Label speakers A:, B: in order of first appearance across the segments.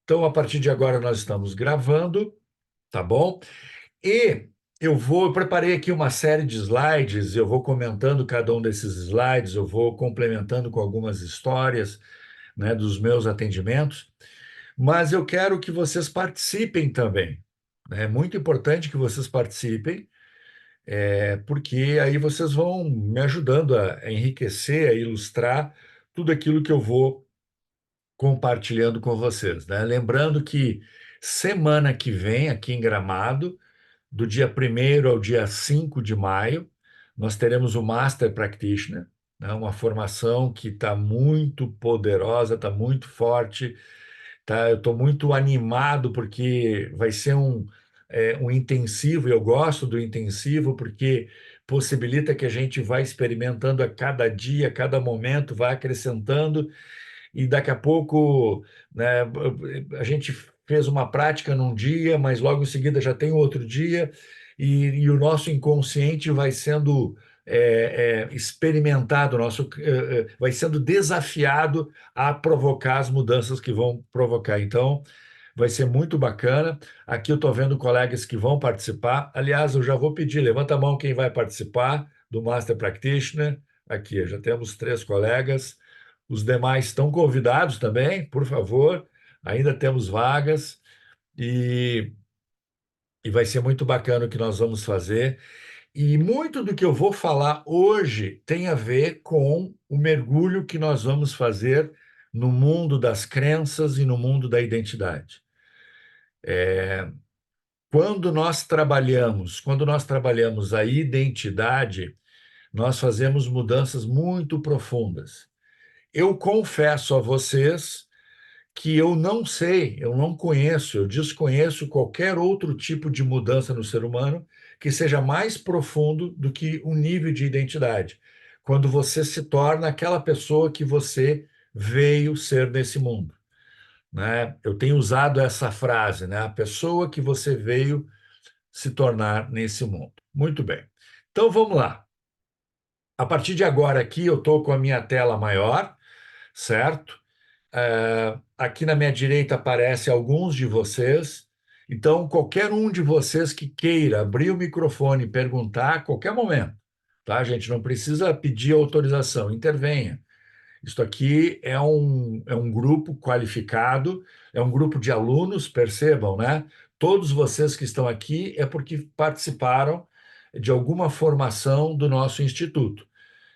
A: Então, a partir de agora, nós estamos gravando, tá bom? E eu preparei aqui uma série de slides, eu vou comentando cada um desses slides, eu vou complementando com algumas histórias, né, dos meus atendimentos, mas eu quero que vocês participem também. É muito importante que vocês participem, porque aí vocês vão me ajudando a enriquecer, a ilustrar tudo aquilo que eu vou compartilhando com vocês, né? Lembrando que semana que vem, aqui em Gramado, do dia 1º ao dia 5 de maio, nós teremos o Master Practitioner, né? Uma formação que está muito poderosa, está muito forte, tá? Eu estou muito animado porque vai ser um intensivo, eu gosto do intensivo porque possibilita que a gente vá experimentando a cada dia, a cada momento, vai acrescentando e daqui a pouco, né, a gente fez uma prática num dia, mas logo em seguida já tem outro dia, e o nosso inconsciente vai sendo experimentado, vai sendo desafiado a provocar as mudanças que vão provocar. Então, vai ser muito bacana. Aqui eu estou vendo colegas que vão participar. Aliás, eu já vou pedir, levanta a mão quem vai participar do Master Practitioner. Aqui, já temos 3 colegas. Os demais estão convidados também, por favor. Ainda temos vagas e, e vai ser muito bacana o que nós vamos fazer. E muito do que eu vou falar hoje tem a ver com o mergulho que nós vamos fazer no mundo das crenças e no mundo da identidade. Quando nós trabalhamos a identidade, nós fazemos mudanças muito profundas. Eu confesso a vocês que eu não sei, eu não conheço, eu desconheço qualquer outro tipo de mudança no ser humano que seja mais profundo do que um nível de identidade. Quando você se torna aquela pessoa que você veio ser nesse mundo, né? Eu tenho usado essa frase, né? A pessoa que você veio se tornar nesse mundo. Muito bem. Então vamos lá. A partir de agora aqui eu estou com a minha tela maior, certo? Aqui na minha direita aparece alguns de vocês. Então, qualquer um de vocês que queira abrir o microfone e perguntar a qualquer momento, tá, gente? Não precisa pedir autorização, intervenha. Isso aqui é um grupo qualificado, é um grupo de alunos, percebam, né? Todos vocês que estão aqui é porque participaram de alguma formação do nosso instituto.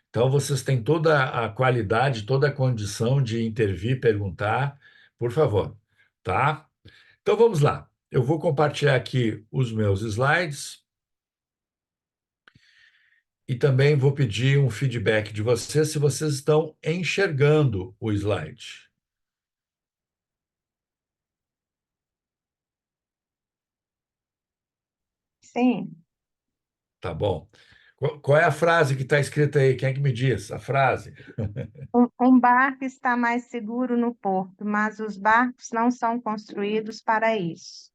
A: Então, vocês têm toda a qualidade, toda a condição de intervir, perguntar, por favor, tá? Então, vamos lá. Eu vou compartilhar aqui os meus slides e também vou pedir um feedback de vocês se vocês estão enxergando o slide.
B: Sim,
A: Tá bom? Qual é a frase que está escrita aí? Quem é que me diz a frase?
B: um barco está mais seguro no porto, mas os barcos não são construídos para isso.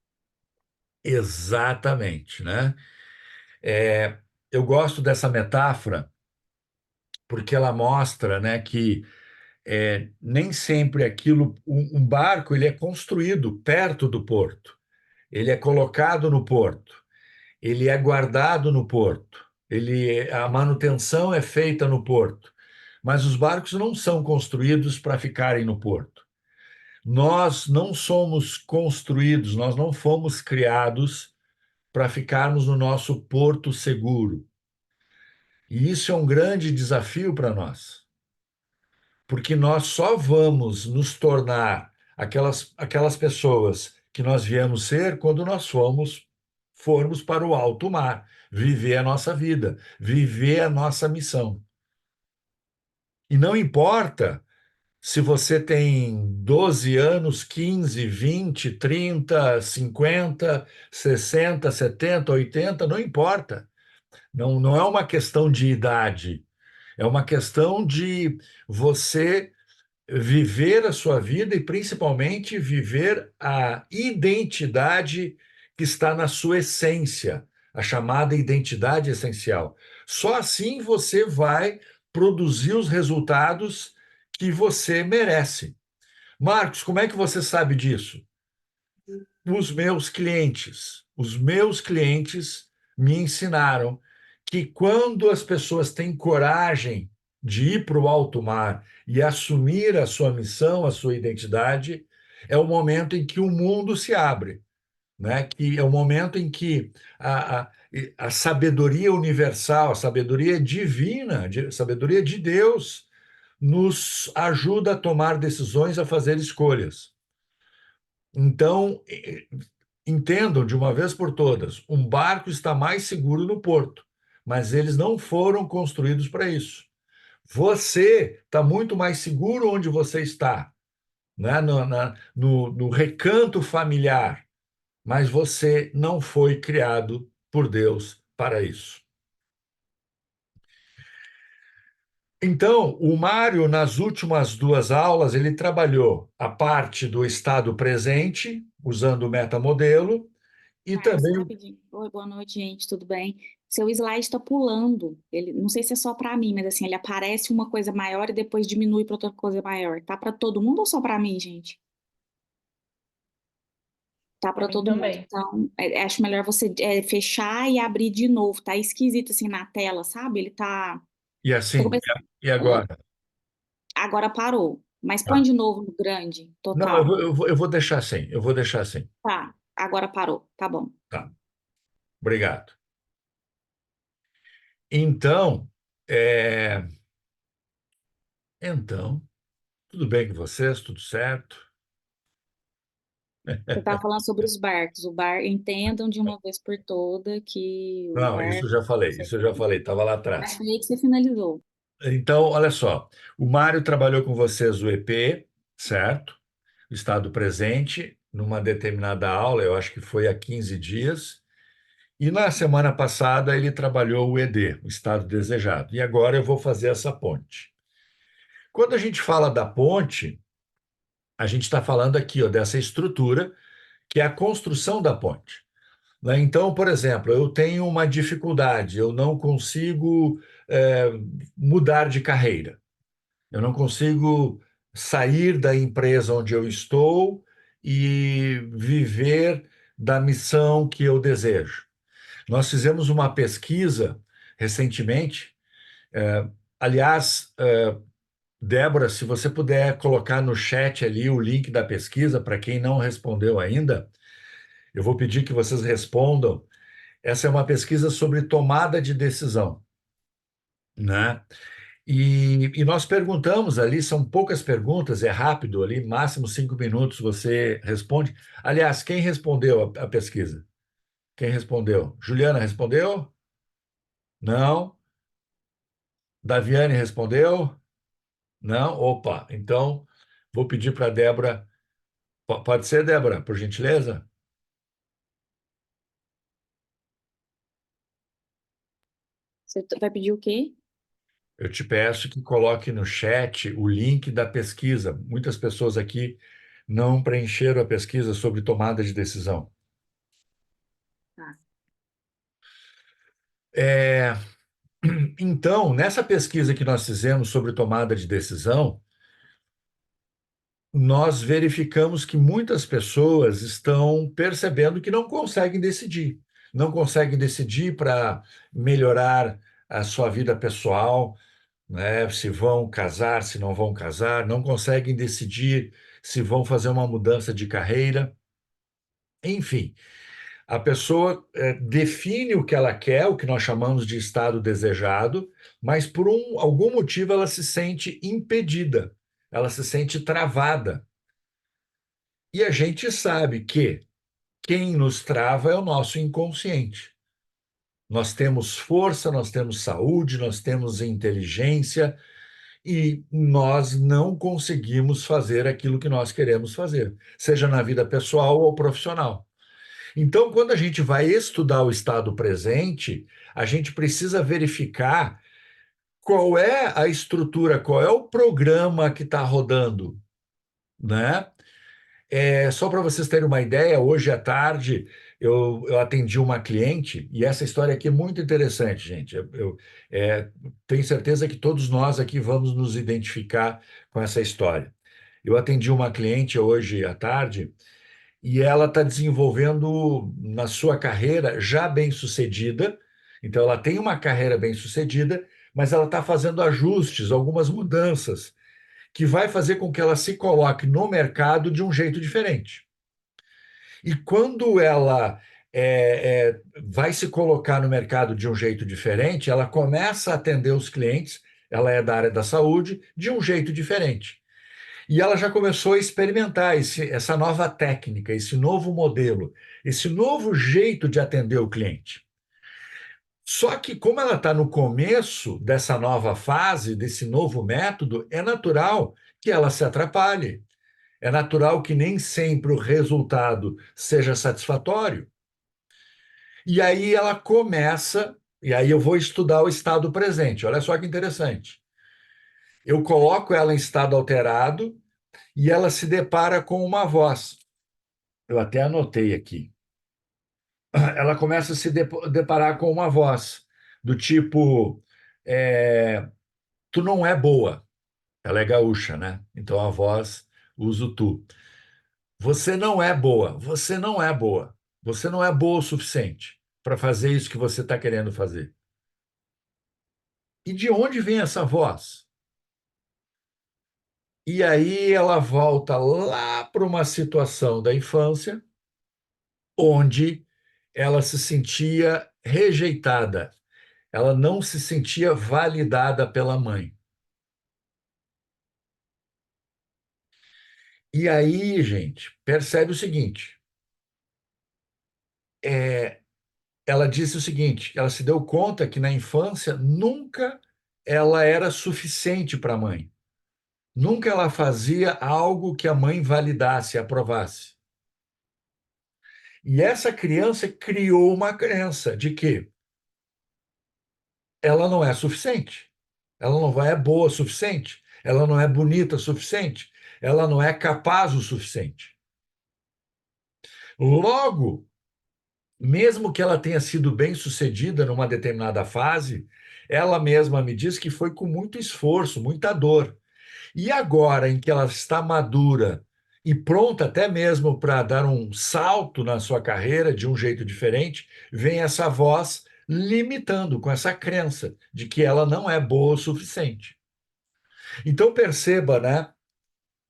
A: Exatamente, né? Eu gosto dessa metáfora porque ela mostra, né, que nem sempre um barco ele é construído perto do porto, ele é colocado no porto, ele é guardado no porto, a manutenção é feita no porto, mas os barcos não são construídos para ficarem no porto. Nós não somos construídos, nós não fomos criados para ficarmos no nosso porto seguro. E isso é um grande desafio para nós, porque nós só vamos nos tornar aquelas pessoas que nós viemos ser quando nós formos para o alto mar, viver a nossa vida, viver a nossa missão. E não importa se você tem 12 anos, 15, 20, 30, 50, 60, 70, 80, não importa. Não, não é uma questão de idade, é uma questão de você viver a sua vida e principalmente viver a identidade que está na sua essência, a chamada identidade essencial. Só assim você vai produzir os resultados que você merece. Marcos, como é que você sabe disso? Os meus clientes. Os meus clientes me ensinaram que quando as pessoas têm coragem de ir para o alto mar e assumir a sua missão, a sua identidade, é o momento em que o mundo se abre, né? Que é o momento em que a sabedoria universal, a sabedoria divina, a sabedoria de Deus, nos ajuda a tomar decisões, a fazer escolhas. Então, entendam de uma vez por todas, um barco está mais seguro no porto, mas eles não foram construídos para isso. Você está muito mais seguro onde você está, né? No recanto familiar, mas você não foi criado por Deus para isso. Então, o Mário, nas últimas duas aulas, ele trabalhou a parte do estado presente, usando o metamodelo, e
C: Márcio,
A: também.
C: rapidinho. Oi, boa noite, gente, tudo bem? Seu slide está pulando. Ele, não sei se é só para mim, mas assim, ele aparece uma coisa maior e depois diminui para outra coisa maior. Tá para todo mundo ou só para mim, gente? Tá
D: Pra
C: para
D: mim
C: todo mundo.
D: também.
C: Então, acho melhor você fechar e abrir de novo. Tá esquisito assim na tela, sabe? Ele tá.
A: E
C: Tô
A: assim,
C: começando.
A: e
C: Oi?
A: agora?
C: Agora parou. Mas põe
A: Tá.
C: de novo no grande,
A: Não, eu
C: total.
A: vou, eu vou, eu vou deixar assim, eu vou deixar assim.
C: Tá, agora parou. Tá bom.
A: Tá, obrigado. Então, é, então, tudo bem com vocês? Tudo certo?
C: Você estava falando sobre os barcos. O bar, entendam de uma vez por toda que o
A: Não, isso
C: barco.
A: eu já falei, isso eu já falei, estava lá
C: Mas
A: atrás.
C: foi aí que você finalizou.
A: Então, olha só, o Mário trabalhou com vocês o EP, certo? O estado presente, numa determinada aula, eu acho que foi há 15 dias, e na semana passada ele trabalhou o ED, o estado desejado. E agora eu vou fazer essa ponte. Quando a gente fala da ponte, a gente está falando aqui, ó, dessa estrutura, que é a construção da ponte, né? Então, por exemplo, eu tenho uma dificuldade, eu não consigo eh, mudar de carreira, eu não consigo sair da empresa onde eu estou e viver da missão que eu desejo. Nós fizemos uma pesquisa recentemente, aliás, Débora, se você puder colocar no chat ali o link da pesquisa para quem não respondeu ainda, eu vou pedir que vocês respondam. Essa é uma pesquisa sobre tomada de decisão, né? E nós perguntamos ali, são poucas perguntas, é rápido ali, máximo 5 minutos você responde. Aliás, quem respondeu a pesquisa? Quem respondeu? Juliana respondeu? Não. Daviane respondeu? Não. Opa, então vou pedir para a Débora. Pode ser, Débora, por gentileza?
C: Você vai pedir o quê?
A: Eu te peço que coloque no chat o link da pesquisa. Muitas pessoas aqui não preencheram a pesquisa sobre tomada de decisão.
C: Tá.
A: É, então, nessa pesquisa que nós fizemos sobre tomada de decisão, nós verificamos que muitas pessoas estão percebendo que não conseguem decidir. Não conseguem decidir para melhorar a sua vida pessoal, né? Se vão casar, se não vão casar, não conseguem decidir se vão fazer uma mudança de carreira. Enfim, a pessoa define o que ela quer, o que nós chamamos de estado desejado, mas por algum motivo ela se sente impedida, ela se sente travada. E a gente sabe que quem nos trava é o nosso inconsciente. Nós temos força, nós temos saúde, nós temos inteligência, e nós não conseguimos fazer aquilo que nós queremos fazer, seja na vida pessoal ou profissional. Então, quando a gente vai estudar o estado presente, a gente precisa verificar qual é a estrutura, qual é o programa que está rodando, né? Só para vocês terem uma ideia, hoje à tarde eu atendi uma cliente e essa história aqui é muito interessante, gente. É, tenho certeza que todos nós aqui vamos nos identificar com essa história. Eu atendi uma cliente hoje à tarde e ela está desenvolvendo na sua carreira já bem-sucedida. Então, ela tem uma carreira bem-sucedida, mas ela está fazendo ajustes, algumas mudanças, que vai fazer com que ela se coloque no mercado de um jeito diferente. E quando ela vai se colocar no mercado de um jeito diferente, ela começa a atender os clientes, ela é da área da saúde, de um jeito diferente. E ela já começou a experimentar essa nova técnica, esse novo modelo, esse novo jeito de atender o cliente. Só que, como ela está no começo dessa nova fase, desse novo método, é natural que ela se atrapalhe. É natural que nem sempre o resultado seja satisfatório. E aí ela começa, e aí eu vou estudar o estado presente. Olha só que interessante. Eu coloco ela em estado alterado e ela se depara com uma voz. Eu até anotei aqui. Ela começa a se deparar com uma voz do tipo: é, tu não é boa. Ela é gaúcha, né? Então a voz usa o tu. Você não é boa, você não é boa. Você não é boa o suficiente para fazer isso que você está querendo fazer. E de onde vem essa voz? E aí ela volta lá para uma situação da infância onde ela se sentia rejeitada, ela não se sentia validada pela mãe. E aí, gente, percebe o seguinte: é, ela disse o seguinte, ela se deu conta que na infância nunca ela era suficiente para a mãe. Nunca ela fazia algo que a mãe validasse, aprovasse. E essa criança criou uma crença de que ela não é suficiente, ela não é boa o suficiente, ela não é bonita o suficiente, ela não é capaz o suficiente. Logo, mesmo que ela tenha sido bem-sucedida numa determinada fase, ela mesma me diz que foi com muito esforço, muita dor. E agora, em que ela está madura e pronta até mesmo para dar um salto na sua carreira de um jeito diferente, vem essa voz limitando com essa crença de que ela não é boa o suficiente. Então perceba, né?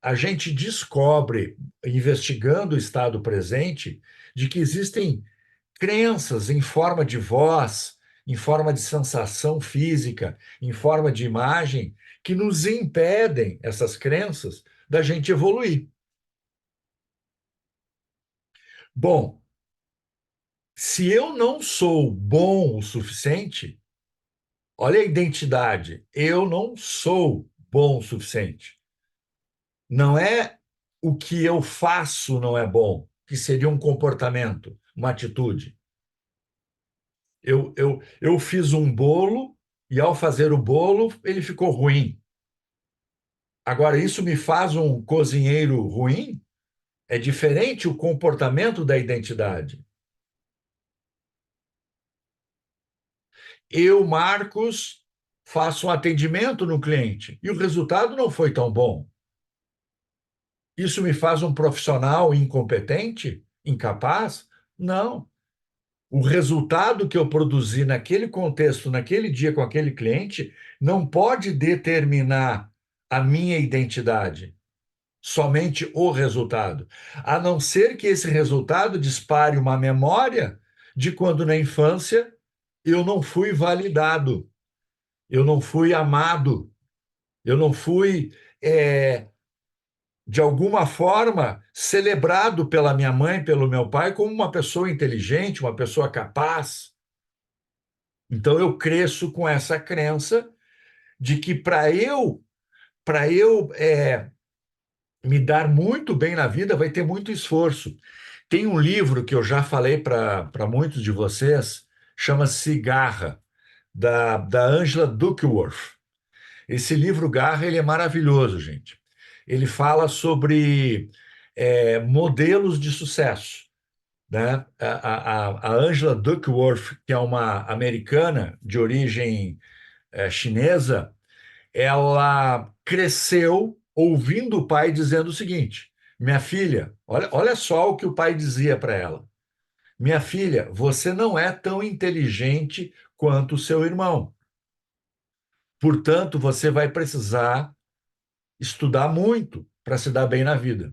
A: A gente descobre, investigando o estado presente, de que existem crenças em forma de voz, em forma de sensação física, em forma de imagem, que nos impedem, essas crenças, da gente evoluir. Bom, se eu não sou bom o suficiente, olha a identidade, eu não sou bom o suficiente. Não é o que eu faço não é bom, que seria um comportamento, uma atitude. Eu fiz um bolo e, ao fazer o bolo, ele ficou ruim. Agora, isso me faz um cozinheiro ruim? É diferente o comportamento da identidade. Eu, Marcos, faço um atendimento no cliente e o resultado não foi tão bom. Isso me faz um profissional incompetente? Incapaz? Não. O resultado que eu produzi naquele contexto, naquele dia com aquele cliente, não pode determinar a minha identidade, somente o resultado. A não ser que esse resultado dispare uma memória de quando na infância eu não fui validado, eu não fui amado, eu não fui, de alguma forma, celebrado pela minha mãe, pelo meu pai, como uma pessoa inteligente, uma pessoa capaz. Então eu cresço com essa crença de que para eu me dar muito bem na vida vai ter muito esforço. Tem um livro que eu já falei para muitos de vocês, chama-se Garra, da Angela Duckworth. Esse livro Garra ele é maravilhoso, gente. Ele fala sobre modelos de sucesso, né? A Angela Duckworth, que é uma americana de origem chinesa, ela cresceu ouvindo o pai dizendo o seguinte: Minha filha, olha só o que o pai dizia para ela. Minha filha, você não é tão inteligente quanto o seu irmão. Portanto, você vai precisar estudar muito para se dar bem na vida.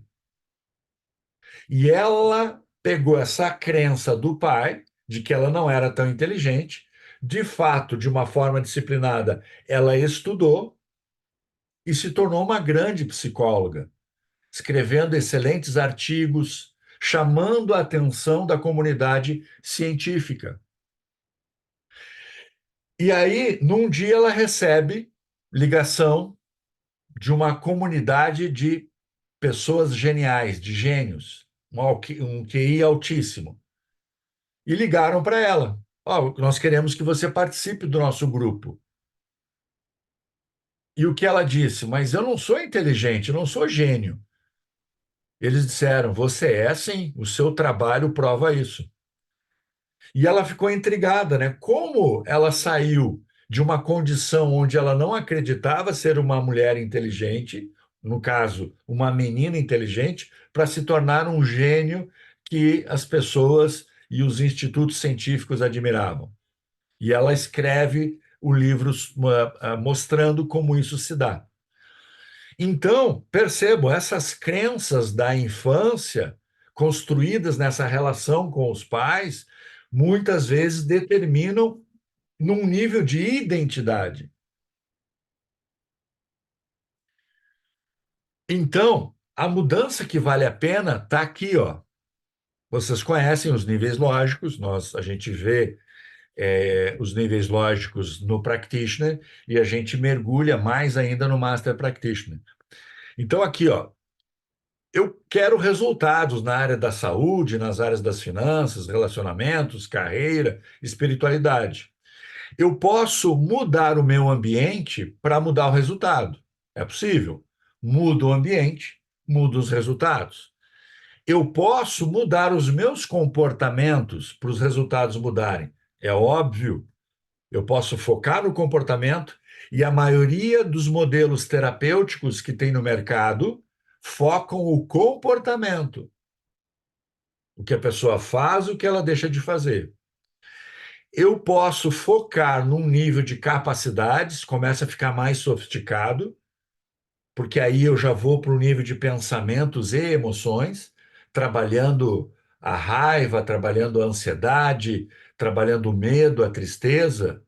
A: E ela pegou essa crença do pai, de que ela não era tão inteligente, de fato, de uma forma disciplinada, ela estudou e se tornou uma grande psicóloga, escrevendo excelentes artigos, chamando a atenção da comunidade científica. E aí, num dia, ela recebe ligação de uma comunidade de pessoas geniais, de gênios, um QI altíssimo. E ligaram para ela. Oh, nós queremos que você participe do nosso grupo. E o que ela disse? Mas eu não sou inteligente, eu não sou gênio. Eles disseram: você é sim, o seu trabalho prova isso. E ela ficou intrigada, né? Como ela saiu de uma condição onde ela não acreditava ser uma mulher inteligente, no caso, uma menina inteligente, para se tornar um gênio que as pessoas e os institutos científicos admiravam. E ela escreve o livro mostrando como isso se dá. Então, percebo, essas crenças da infância, construídas nessa relação com os pais, muitas vezes determinam num nível de identidade. Então, a mudança que vale a pena está aqui, ó. Vocês conhecem os níveis lógicos, a gente vê os níveis lógicos no practitioner e a gente mergulha mais ainda no master practitioner. Então, aqui, ó, eu quero resultados na área da saúde, nas áreas das finanças, relacionamentos, carreira, espiritualidade. Eu posso mudar o meu ambiente para mudar o resultado. É possível. Mudo o ambiente, mudo os resultados. Eu posso mudar os meus comportamentos para os resultados mudarem. É óbvio. Eu posso focar no comportamento e a maioria dos modelos terapêuticos que tem no mercado focam o comportamento, o que a pessoa faz, o que ela deixa de fazer. Eu posso focar num nível de capacidades, começa a ficar mais sofisticado, porque aí eu já vou para o nível de pensamentos e emoções, trabalhando a raiva, trabalhando a ansiedade, trabalhando o medo, a tristeza.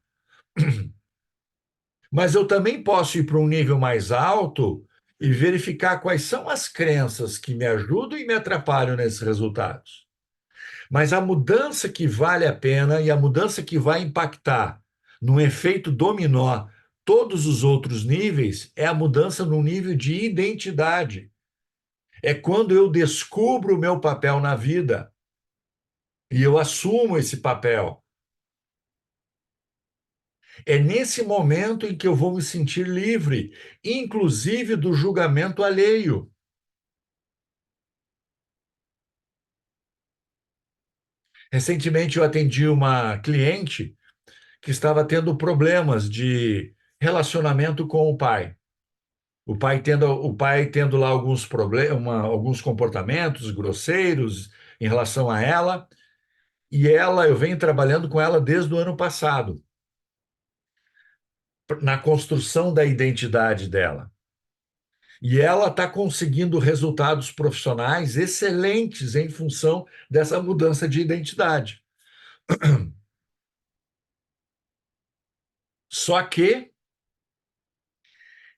A: Mas eu também posso ir para um nível mais alto e verificar quais são as crenças que me ajudam e me atrapalham nesses resultados. Mas a mudança que vale a pena e a mudança que vai impactar no efeito dominó todos os outros níveis é a mudança no nível de identidade. É quando eu descubro o meu papel na vida e eu assumo esse papel. É nesse momento em que eu vou me sentir livre, inclusive do julgamento alheio. Recentemente eu atendi uma cliente que estava tendo problemas de relacionamento com o pai. O pai tendo lá alguns problemas, alguns comportamentos grosseiros em relação a ela, e eu venho trabalhando com ela desde o ano passado, na construção da identidade dela. E ela está conseguindo resultados profissionais excelentes em função dessa mudança de identidade. Só que,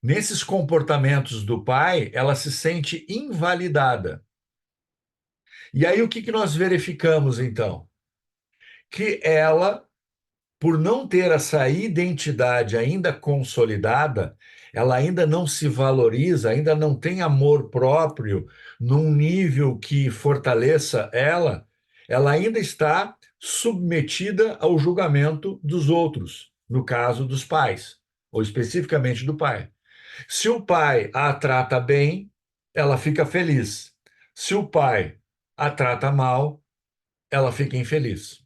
A: nesses comportamentos do pai, ela se sente invalidada. E aí, o que nós verificamos, então? Que ela, por não ter essa identidade ainda consolidada, ela ainda não se valoriza, ainda não tem amor próprio num nível que fortaleça ela ainda está submetida ao julgamento dos outros, no caso dos pais, ou especificamente do pai. Se o pai a trata bem, ela fica feliz. Se o pai a trata mal, ela fica infeliz.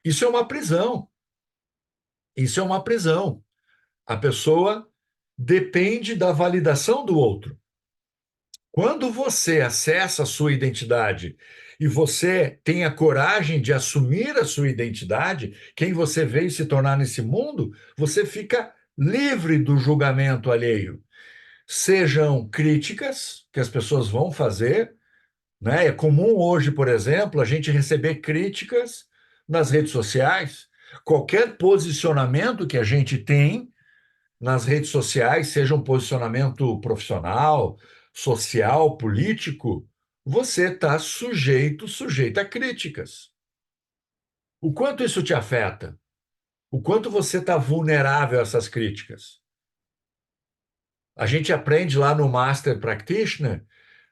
A: Isso é uma prisão. Isso é uma prisão. A pessoa depende da validação do outro. Quando você acessa a sua identidade e você tem a coragem de assumir a sua identidade, quem você veio se tornar nesse mundo, você fica livre do julgamento alheio. Sejam críticas que as pessoas vão fazer, né? É comum hoje, por exemplo, a gente receber críticas nas redes sociais. Qualquer posicionamento que a gente tem nas redes sociais, seja um posicionamento profissional, social, político, você está sujeito a críticas. O quanto isso te afeta? O quanto você está vulnerável a essas críticas? A gente aprende lá no Master Practitioner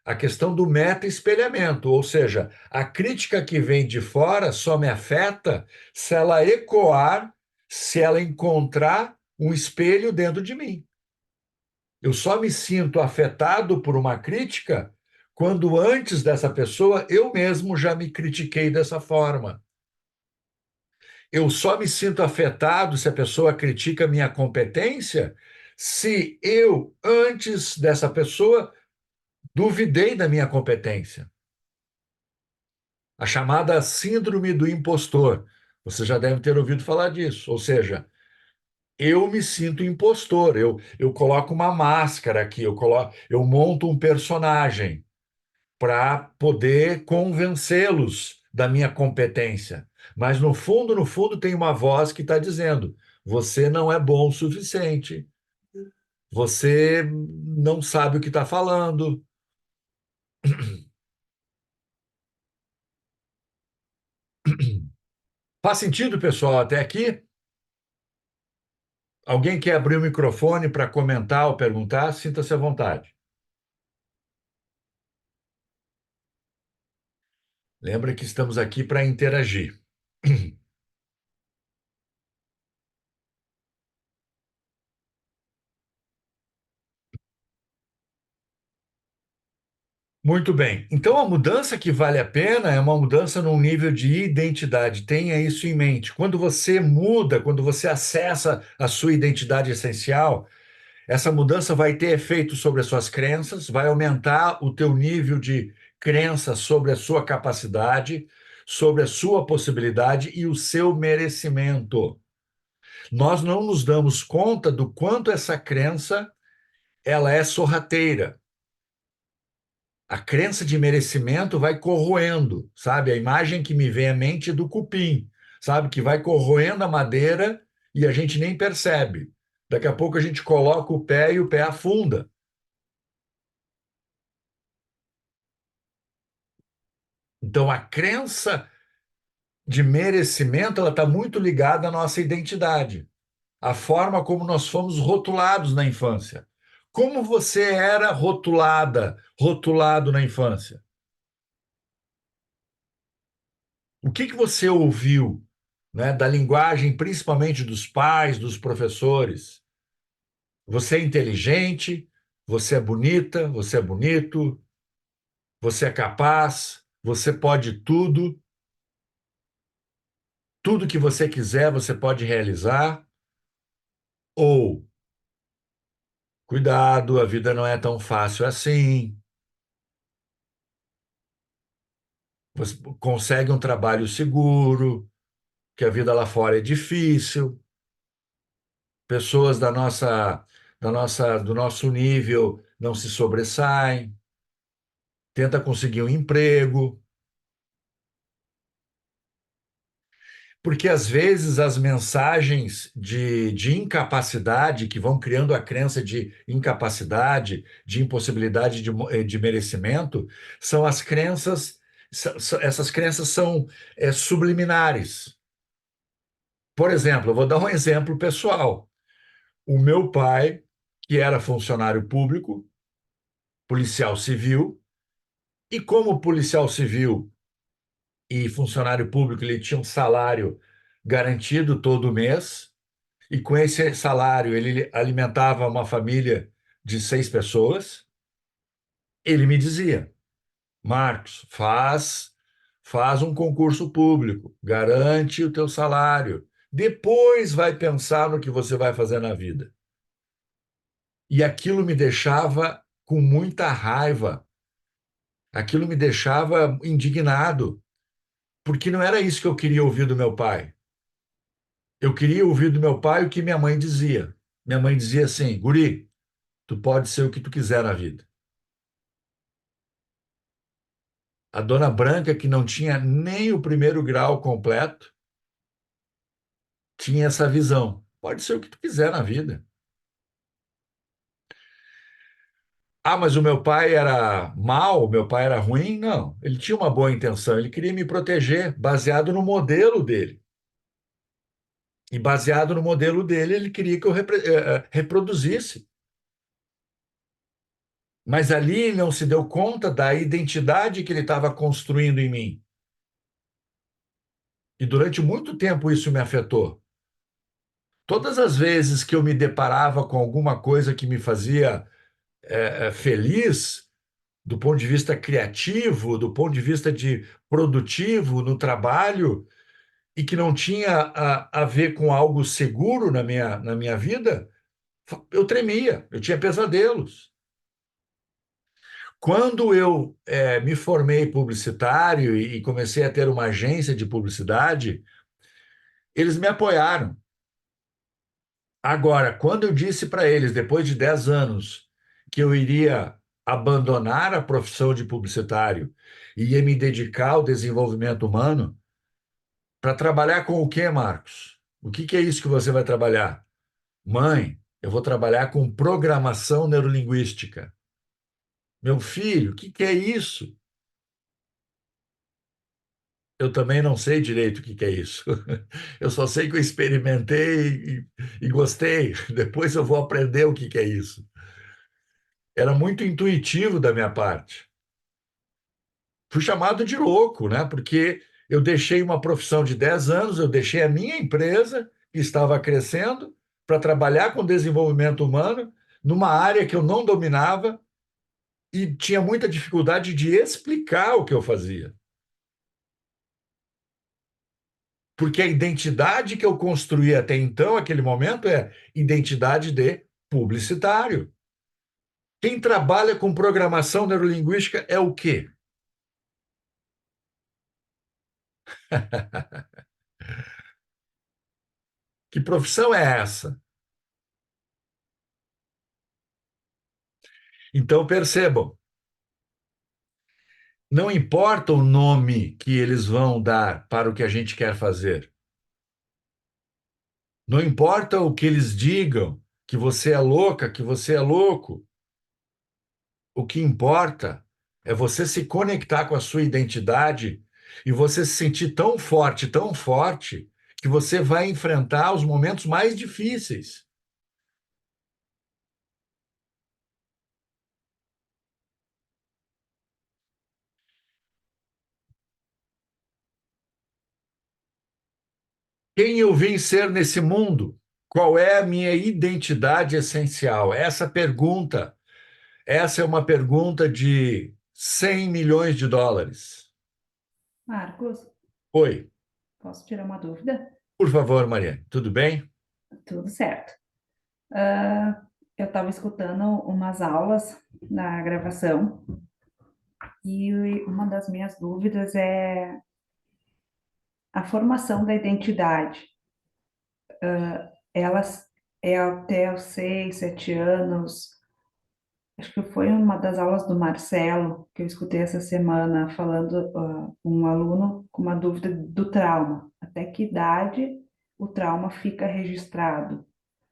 A: a questão do meta-espelhamento, ou seja, a crítica que vem de fora só me afeta se ela ecoar, se ela encontrar um espelho dentro de mim. Eu só me sinto afetado por uma crítica quando antes dessa pessoa eu mesmo já me critiquei dessa forma. Eu só me sinto afetado se a pessoa critica a minha competência se eu, antes dessa pessoa, duvidei da minha competência. A chamada síndrome do impostor. Você já deve ter ouvido falar disso. Ou seja, eu me sinto impostor. Eu coloco uma máscara aqui, eu monto um personagem para poder convencê-los da minha competência. Mas no fundo, tem uma voz que está dizendo: você não é bom o suficiente, você não sabe o que está falando. Faz sentido, pessoal, até aqui? Alguém quer abrir o microfone para comentar ou perguntar? Sinta-se à vontade. Lembra que estamos aqui para interagir. Muito bem. Então, a mudança que vale a pena é uma mudança num nível de identidade. Tenha isso em mente. Quando você muda, quando você acessa a sua identidade essencial, essa mudança vai ter efeito sobre as suas crenças, vai aumentar o teu nível de crença sobre a sua capacidade, sobre a sua possibilidade e o seu merecimento. Nós não nos damos conta do quanto essa crença ela é sorrateira. A crença de merecimento vai corroendo, sabe? A imagem que me vem à mente é do cupim, sabe? Que vai corroendo a madeira e a gente nem percebe. Daqui a pouco a gente coloca o pé e o pé afunda. Então, a crença de merecimento ela está muito ligada à nossa identidade, à forma como nós fomos rotulados na infância. Como você era rotulado na infância? O que você ouviu, né, da linguagem, principalmente dos pais, dos professores? Você é inteligente, você é bonita, você é bonito, você é capaz, você pode tudo, tudo que você quiser você pode realizar. Ou, cuidado, a vida não é tão fácil assim. Você consegue um trabalho seguro, que a vida lá fora é difícil. Pessoas do nosso nível não se sobressaem. Tenta conseguir um emprego, porque às vezes as mensagens de incapacidade que vão criando a crença de incapacidade, de impossibilidade de merecimento, são as crenças, essas crenças são subliminares. Por exemplo, eu vou dar um exemplo pessoal. O meu pai, que era funcionário público, policial civil, e como policial civil e funcionário público, ele tinha um salário garantido todo mês, e com esse salário ele alimentava uma família de 6 pessoas. Ele me dizia: Marcos, faz um concurso público, garante o teu salário, depois vai pensar no que você vai fazer na vida. E aquilo me deixava com muita raiva, Aquilo me deixava indignado, porque não era isso que eu queria ouvir do meu pai. Eu queria ouvir do meu pai o que minha mãe dizia. Minha mãe dizia assim: Guri, tu pode ser o que tu quiser na vida. A dona Branca, que não tinha nem o primeiro grau completo, tinha essa visão. Pode ser o que tu quiser na vida. Ah, mas o meu pai era mau, o meu pai era ruim? Não, ele tinha uma boa intenção, ele queria me proteger, baseado no modelo dele. E baseado no modelo dele, ele queria que eu reproduzisse. Mas ali ele não se deu conta da identidade que ele estava construindo em mim. E durante muito tempo isso me afetou. Todas as vezes que eu me deparava com alguma coisa que me fazia feliz, do ponto de vista criativo, do ponto de vista de produtivo no trabalho, e que não tinha a ver com algo seguro na minha vida, eu tremia, eu tinha pesadelos. Quando eu me formei publicitário e comecei a ter uma agência de publicidade, eles me apoiaram. Agora, quando eu disse para eles, depois de 10 anos, que eu iria abandonar a profissão de publicitário e ia me dedicar ao desenvolvimento humano, para trabalhar com o quê, Marcos? O que que é isso que você vai trabalhar? Mãe, eu vou trabalhar com programação neurolinguística. Meu filho, o que que é isso? Eu também não sei direito o que que é isso. Eu só sei que eu experimentei e gostei. Depois eu vou aprender o que que é isso. Era muito intuitivo da minha parte. Fui chamado de louco, né? Porque eu deixei uma profissão de 10 anos, eu deixei a minha empresa, que estava crescendo, para trabalhar com desenvolvimento humano, numa área que eu não dominava e tinha muita dificuldade de explicar o que eu fazia. Porque a identidade que eu construí até então, aquele momento, é identidade de publicitário. Quem trabalha com programação neurolinguística é o quê? Que profissão é essa? Então, percebam, não importa o nome que eles vão dar para o que a gente quer fazer. Não importa o que eles digam, que você é louca, que você é louco. O que importa é você se conectar com a sua identidade e você se sentir tão forte, que você vai enfrentar os momentos mais difíceis. Quem eu vim ser nesse mundo? Qual é a minha identidade essencial? Essa é uma pergunta de 100 milhões de dólares.
D: Marcos,
A: Oi,
D: posso tirar uma dúvida?
A: por favor, Maria, tudo bem?
D: Tudo certo. Eu estava escutando umas aulas na gravação e uma das minhas dúvidas é a formação da identidade. Elas é até os 6, 7 anos. Acho que foi uma das aulas do Marcelo que eu escutei essa semana falando um aluno com uma dúvida do trauma. Até que idade o trauma fica registrado?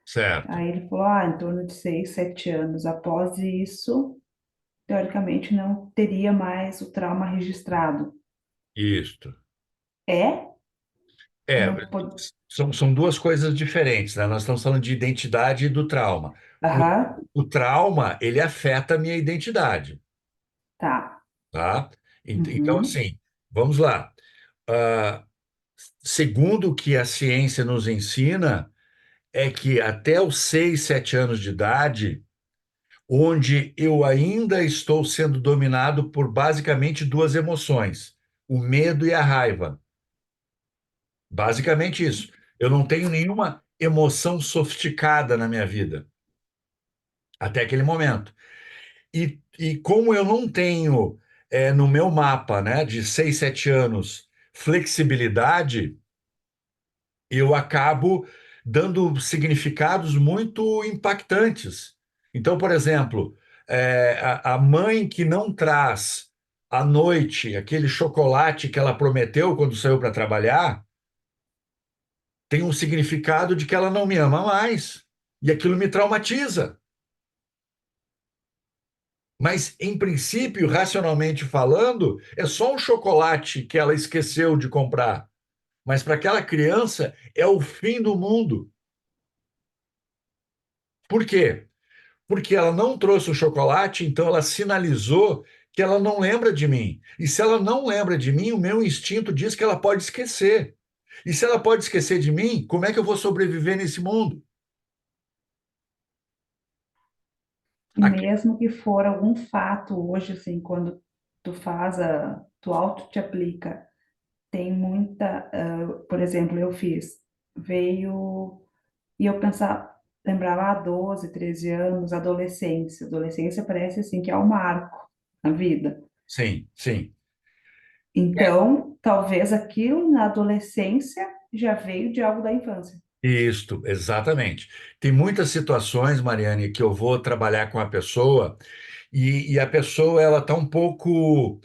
A: Certo,
D: Aí ele falou, em torno de 6, 7 anos. Após isso, teoricamente, não teria mais o trauma registrado.
A: isto.
D: É?
A: É,
D: Não pode...
A: são duas coisas diferentes, né? Nós estamos falando de identidade e do trauma. O,
D: Aham,
A: o trauma, ele afeta a minha identidade,
D: tá.
A: tá? Então,
D: Uhum,
A: assim, vamos lá. Ah, segundo o que a ciência nos ensina, é que até os 6, 7 anos de idade, onde eu ainda estou sendo dominado por basicamente duas emoções, o medo e a raiva. Basicamente isso. Eu não tenho nenhuma emoção sofisticada na minha vida até aquele momento. E como eu não tenho no meu mapa, né, de 6, 7 anos, flexibilidade, eu acabo dando significados muito impactantes. Então, por exemplo, a mãe que não traz à noite aquele chocolate que ela prometeu quando saiu para trabalhar, tem um significado de que ela não me ama mais. E aquilo me traumatiza. Mas, em princípio, racionalmente falando, é só um chocolate que ela esqueceu de comprar. Mas para aquela criança é o fim do mundo. Por quê? Porque ela não trouxe o chocolate, então ela sinalizou que ela não lembra de mim. E se ela não lembra de mim, o meu instinto diz que ela pode esquecer. E se ela pode esquecer de mim, como é que eu vou sobreviver nesse mundo?
D: E
A: Aqui,
D: mesmo que for algum fato hoje, assim, quando tu auto te aplica, tem muita, por exemplo, eu fiz, veio, e eu pensava, lembrava 12, 13 anos, adolescência. Adolescência parece assim que é um marco na vida.
A: sim, sim.
D: Então, talvez aquilo na adolescência já veio de algo da infância.
A: Isto, exatamente. Tem muitas situações, Mariane, que eu vou trabalhar com a pessoa e a pessoa ela está um pouco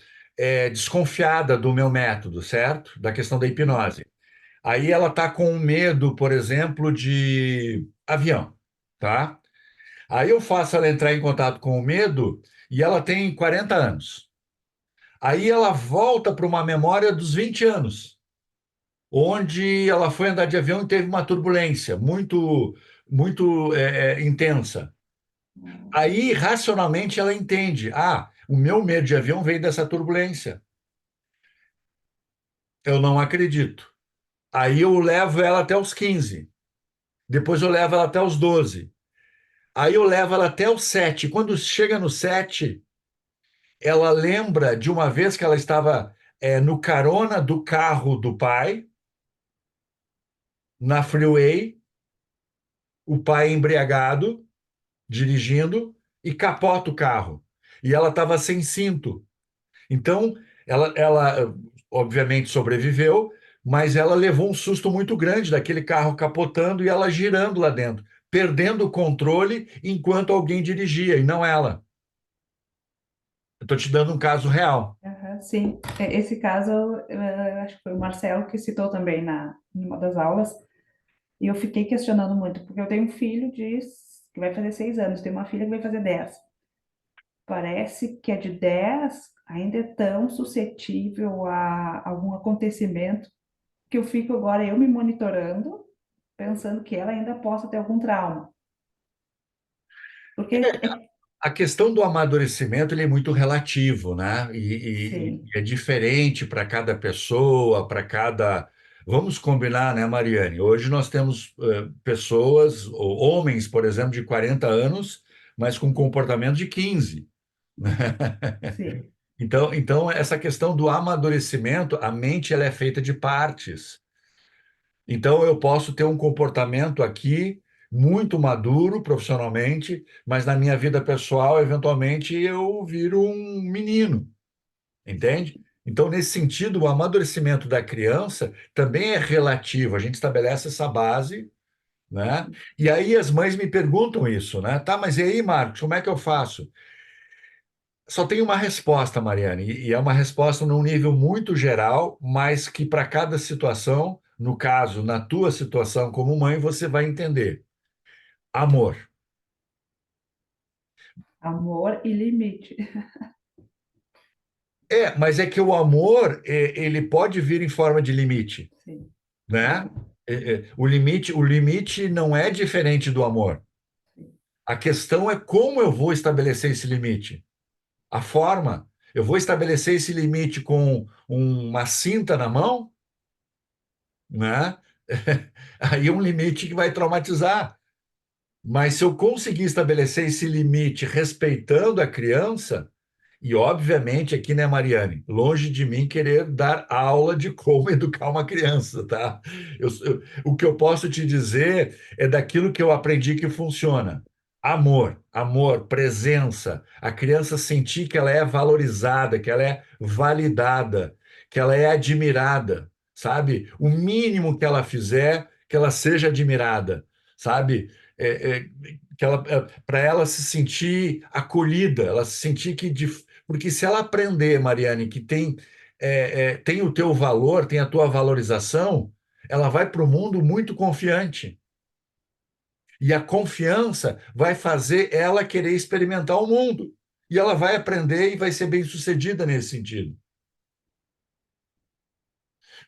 A: desconfiada do meu método, certo? Da questão da hipnose. Aí ela está com medo, por exemplo, de avião, tá? Aí eu faço ela entrar em contato com o medo e ela tem 40 anos. Aí ela volta para uma memória dos 20 anos, onde ela foi andar de avião e teve uma turbulência muito intensa. Aí, racionalmente, ela entende: ah, o meu medo de avião veio dessa turbulência. Eu não acredito. Aí eu levo ela até os 15. Depois eu levo ela até os 12. Aí eu levo ela até os 7. Quando chega no 7, ela lembra de uma vez que ela estava no carona do carro do pai, na freeway, o pai embriagado, dirigindo, e capota o carro. E ela estava sem cinto. Então, ela obviamente sobreviveu, mas ela levou um susto muito grande daquele carro capotando e ela girando lá dentro, perdendo o controle enquanto alguém dirigia, e não ela. Eu estou te dando um caso real.
D: Aham, sim, esse caso, acho que foi o Marcelo que citou também em uma das aulas, e eu fiquei questionando muito, porque eu tenho um filho que vai fazer 6 anos, tenho uma filha que vai fazer 10. Parece que a de 10 ainda é tão suscetível a algum acontecimento que eu fico agora eu me monitorando, pensando que ela ainda possa ter algum trauma. Porque
A: A questão do amadurecimento ele é muito relativo, né?
D: sim,
A: E é diferente para cada pessoa, para cada. Vamos combinar, né, Mariane? Hoje nós temos pessoas, ou homens, por exemplo, de 40 anos, mas com comportamento de 15.
D: sim,
A: Então, essa questão do amadurecimento, a mente ela é feita de partes. Então, eu posso ter um comportamento aqui muito maduro profissionalmente, mas na minha vida pessoal, eventualmente, eu viro um menino, entende? Então, nesse sentido, o amadurecimento da criança também é relativo. A gente estabelece essa base, né? E aí as mães me perguntam isso, né? Tá, mas e aí, Marcos, como é que eu faço? Só tem uma resposta, Mariane, e é uma resposta num nível muito geral, mas que para cada situação, no caso, na tua situação como mãe, você vai entender. Amor.
D: amor e limite.
A: Mas é que o amor, ele pode vir em forma de limite,
D: Sim,
A: né?
D: uhum,
A: O limite não é diferente do amor.
D: sim.
A: A questão é como eu vou estabelecer esse limite. A forma. Eu vou estabelecer esse limite com uma cinta na mão, né? Aí é um limite que vai traumatizar. Mas se eu conseguir estabelecer esse limite respeitando a criança, e obviamente aqui, né, Mariane, longe de mim querer dar aula de como educar uma criança, tá? O que eu posso te dizer é daquilo que eu aprendi que funciona. Amor, amor, presença. A criança sentir que ela é valorizada, que ela é validada, que ela é admirada, sabe? O mínimo que ela fizer, que ela seja admirada, sabe? Que ela, para ela se sentir acolhida, ela se sentir porque se ela aprender, Mariane, que tem o teu valor, tem a tua valorização, ela vai para o mundo muito confiante. E a confiança vai fazer ela querer experimentar o mundo. E ela vai aprender e vai ser bem-sucedida nesse sentido.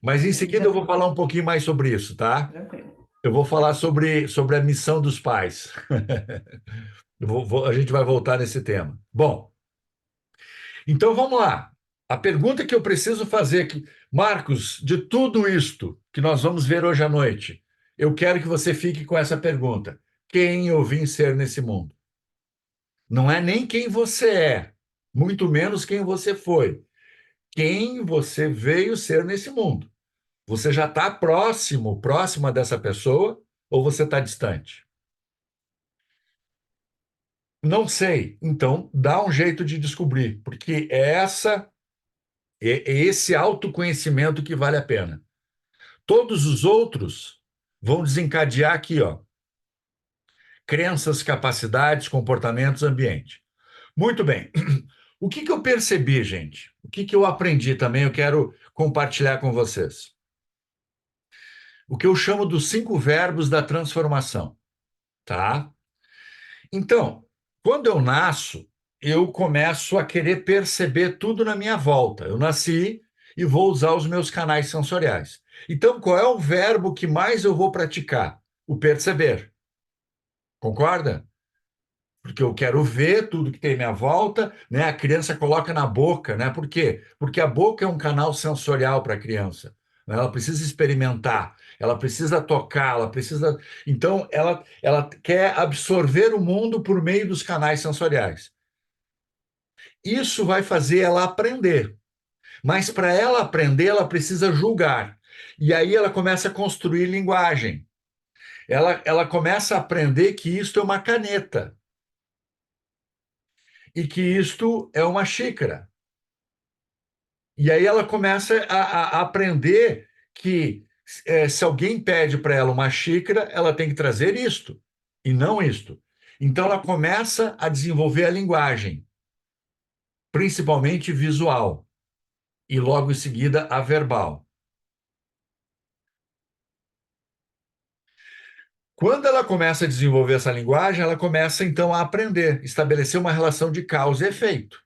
A: Mas em seguida eu vou falar um pouquinho mais sobre isso, tá?
D: Tranquilo.
A: Eu vou falar sobre a missão dos pais. A gente vai voltar nesse tema. Bom, então vamos lá. A pergunta que eu preciso fazer aqui, Marcos, de tudo isto que nós vamos ver hoje à noite, eu quero que você fique com essa pergunta: quem eu vim ser nesse mundo? Não é nem quem você é, muito menos quem você foi. Quem você veio ser nesse mundo. Você já está próxima dessa pessoa, ou você está distante? Não sei. Então, dá um jeito de descobrir, porque é esse autoconhecimento que vale a pena. Todos os outros vão desencadear aqui, ó, crenças, capacidades, comportamentos, ambiente. Muito bem. O que que eu percebi, gente? O que que eu aprendi também, eu quero compartilhar com vocês. O que eu chamo dos 5 verbos da transformação, tá? Então, quando eu nasço, eu começo a querer perceber tudo na minha volta. Eu nasci e vou usar os meus canais sensoriais. Então, qual é o verbo que mais eu vou praticar? O perceber. Concorda? Porque eu quero ver tudo que tem à minha volta, né? A criança coloca na boca, né? Por quê? Porque a boca é um canal sensorial para a criança, né? Ela precisa experimentar, ela precisa tocar, ela precisa. Então, ela quer absorver o mundo por meio dos canais sensoriais. Isso vai fazer ela aprender. Mas para ela aprender, ela precisa julgar. E aí ela começa a construir linguagem. Ela começa a aprender que isto é uma caneta e que isto é uma xícara. E aí ela começa a aprender que se alguém pede para ela uma xícara, ela tem que trazer isto e não isto. Então ela começa a desenvolver a linguagem, principalmente visual, e logo em seguida a verbal. Quando ela começa a desenvolver essa linguagem, ela começa então a aprender, estabelecer uma relação de causa e efeito.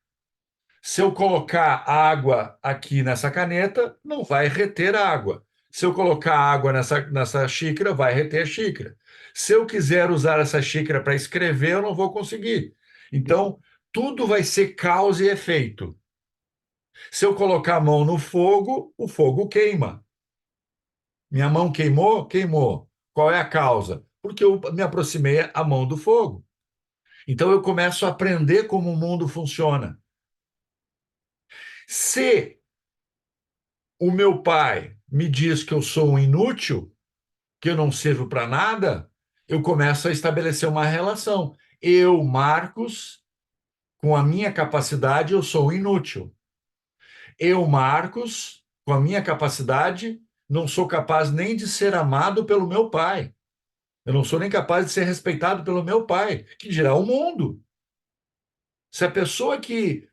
A: Se eu colocar água aqui nessa caneta, não vai reter água. Se eu colocar água nessa xícara, vai reter xícara. Se eu quiser usar essa xícara para escrever, eu não vou conseguir. Então, tudo vai ser causa e efeito. Se eu colocar a mão no fogo, o fogo queima. Minha mão queimou? Queimou. Qual é a causa? Porque eu me aproximei à mão do fogo. Então, eu começo a aprender como o mundo funciona. Se o meu pai me diz que eu sou um inútil, que eu não sirvo para nada, eu começo a estabelecer uma relação. Eu, Marcos, com a minha capacidade, eu sou inútil. Eu, Marcos, com a minha capacidade, não sou capaz nem de ser amado pelo meu pai. Eu não sou nem capaz de ser respeitado pelo meu pai, que dirá o mundo. Se a pessoa que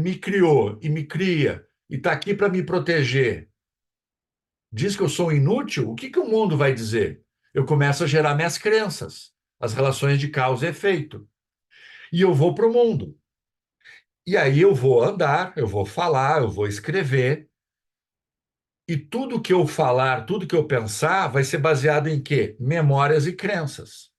A: me criou e me cria e está aqui para me proteger diz que eu sou inútil, o que que o mundo vai dizer? Eu começo a gerar minhas crenças, as relações de causa e efeito. E eu vou para o mundo. E aí eu vou andar, eu vou falar, eu vou escrever. E tudo que eu falar, tudo que eu pensar, vai ser baseado em quê? Memórias e crenças.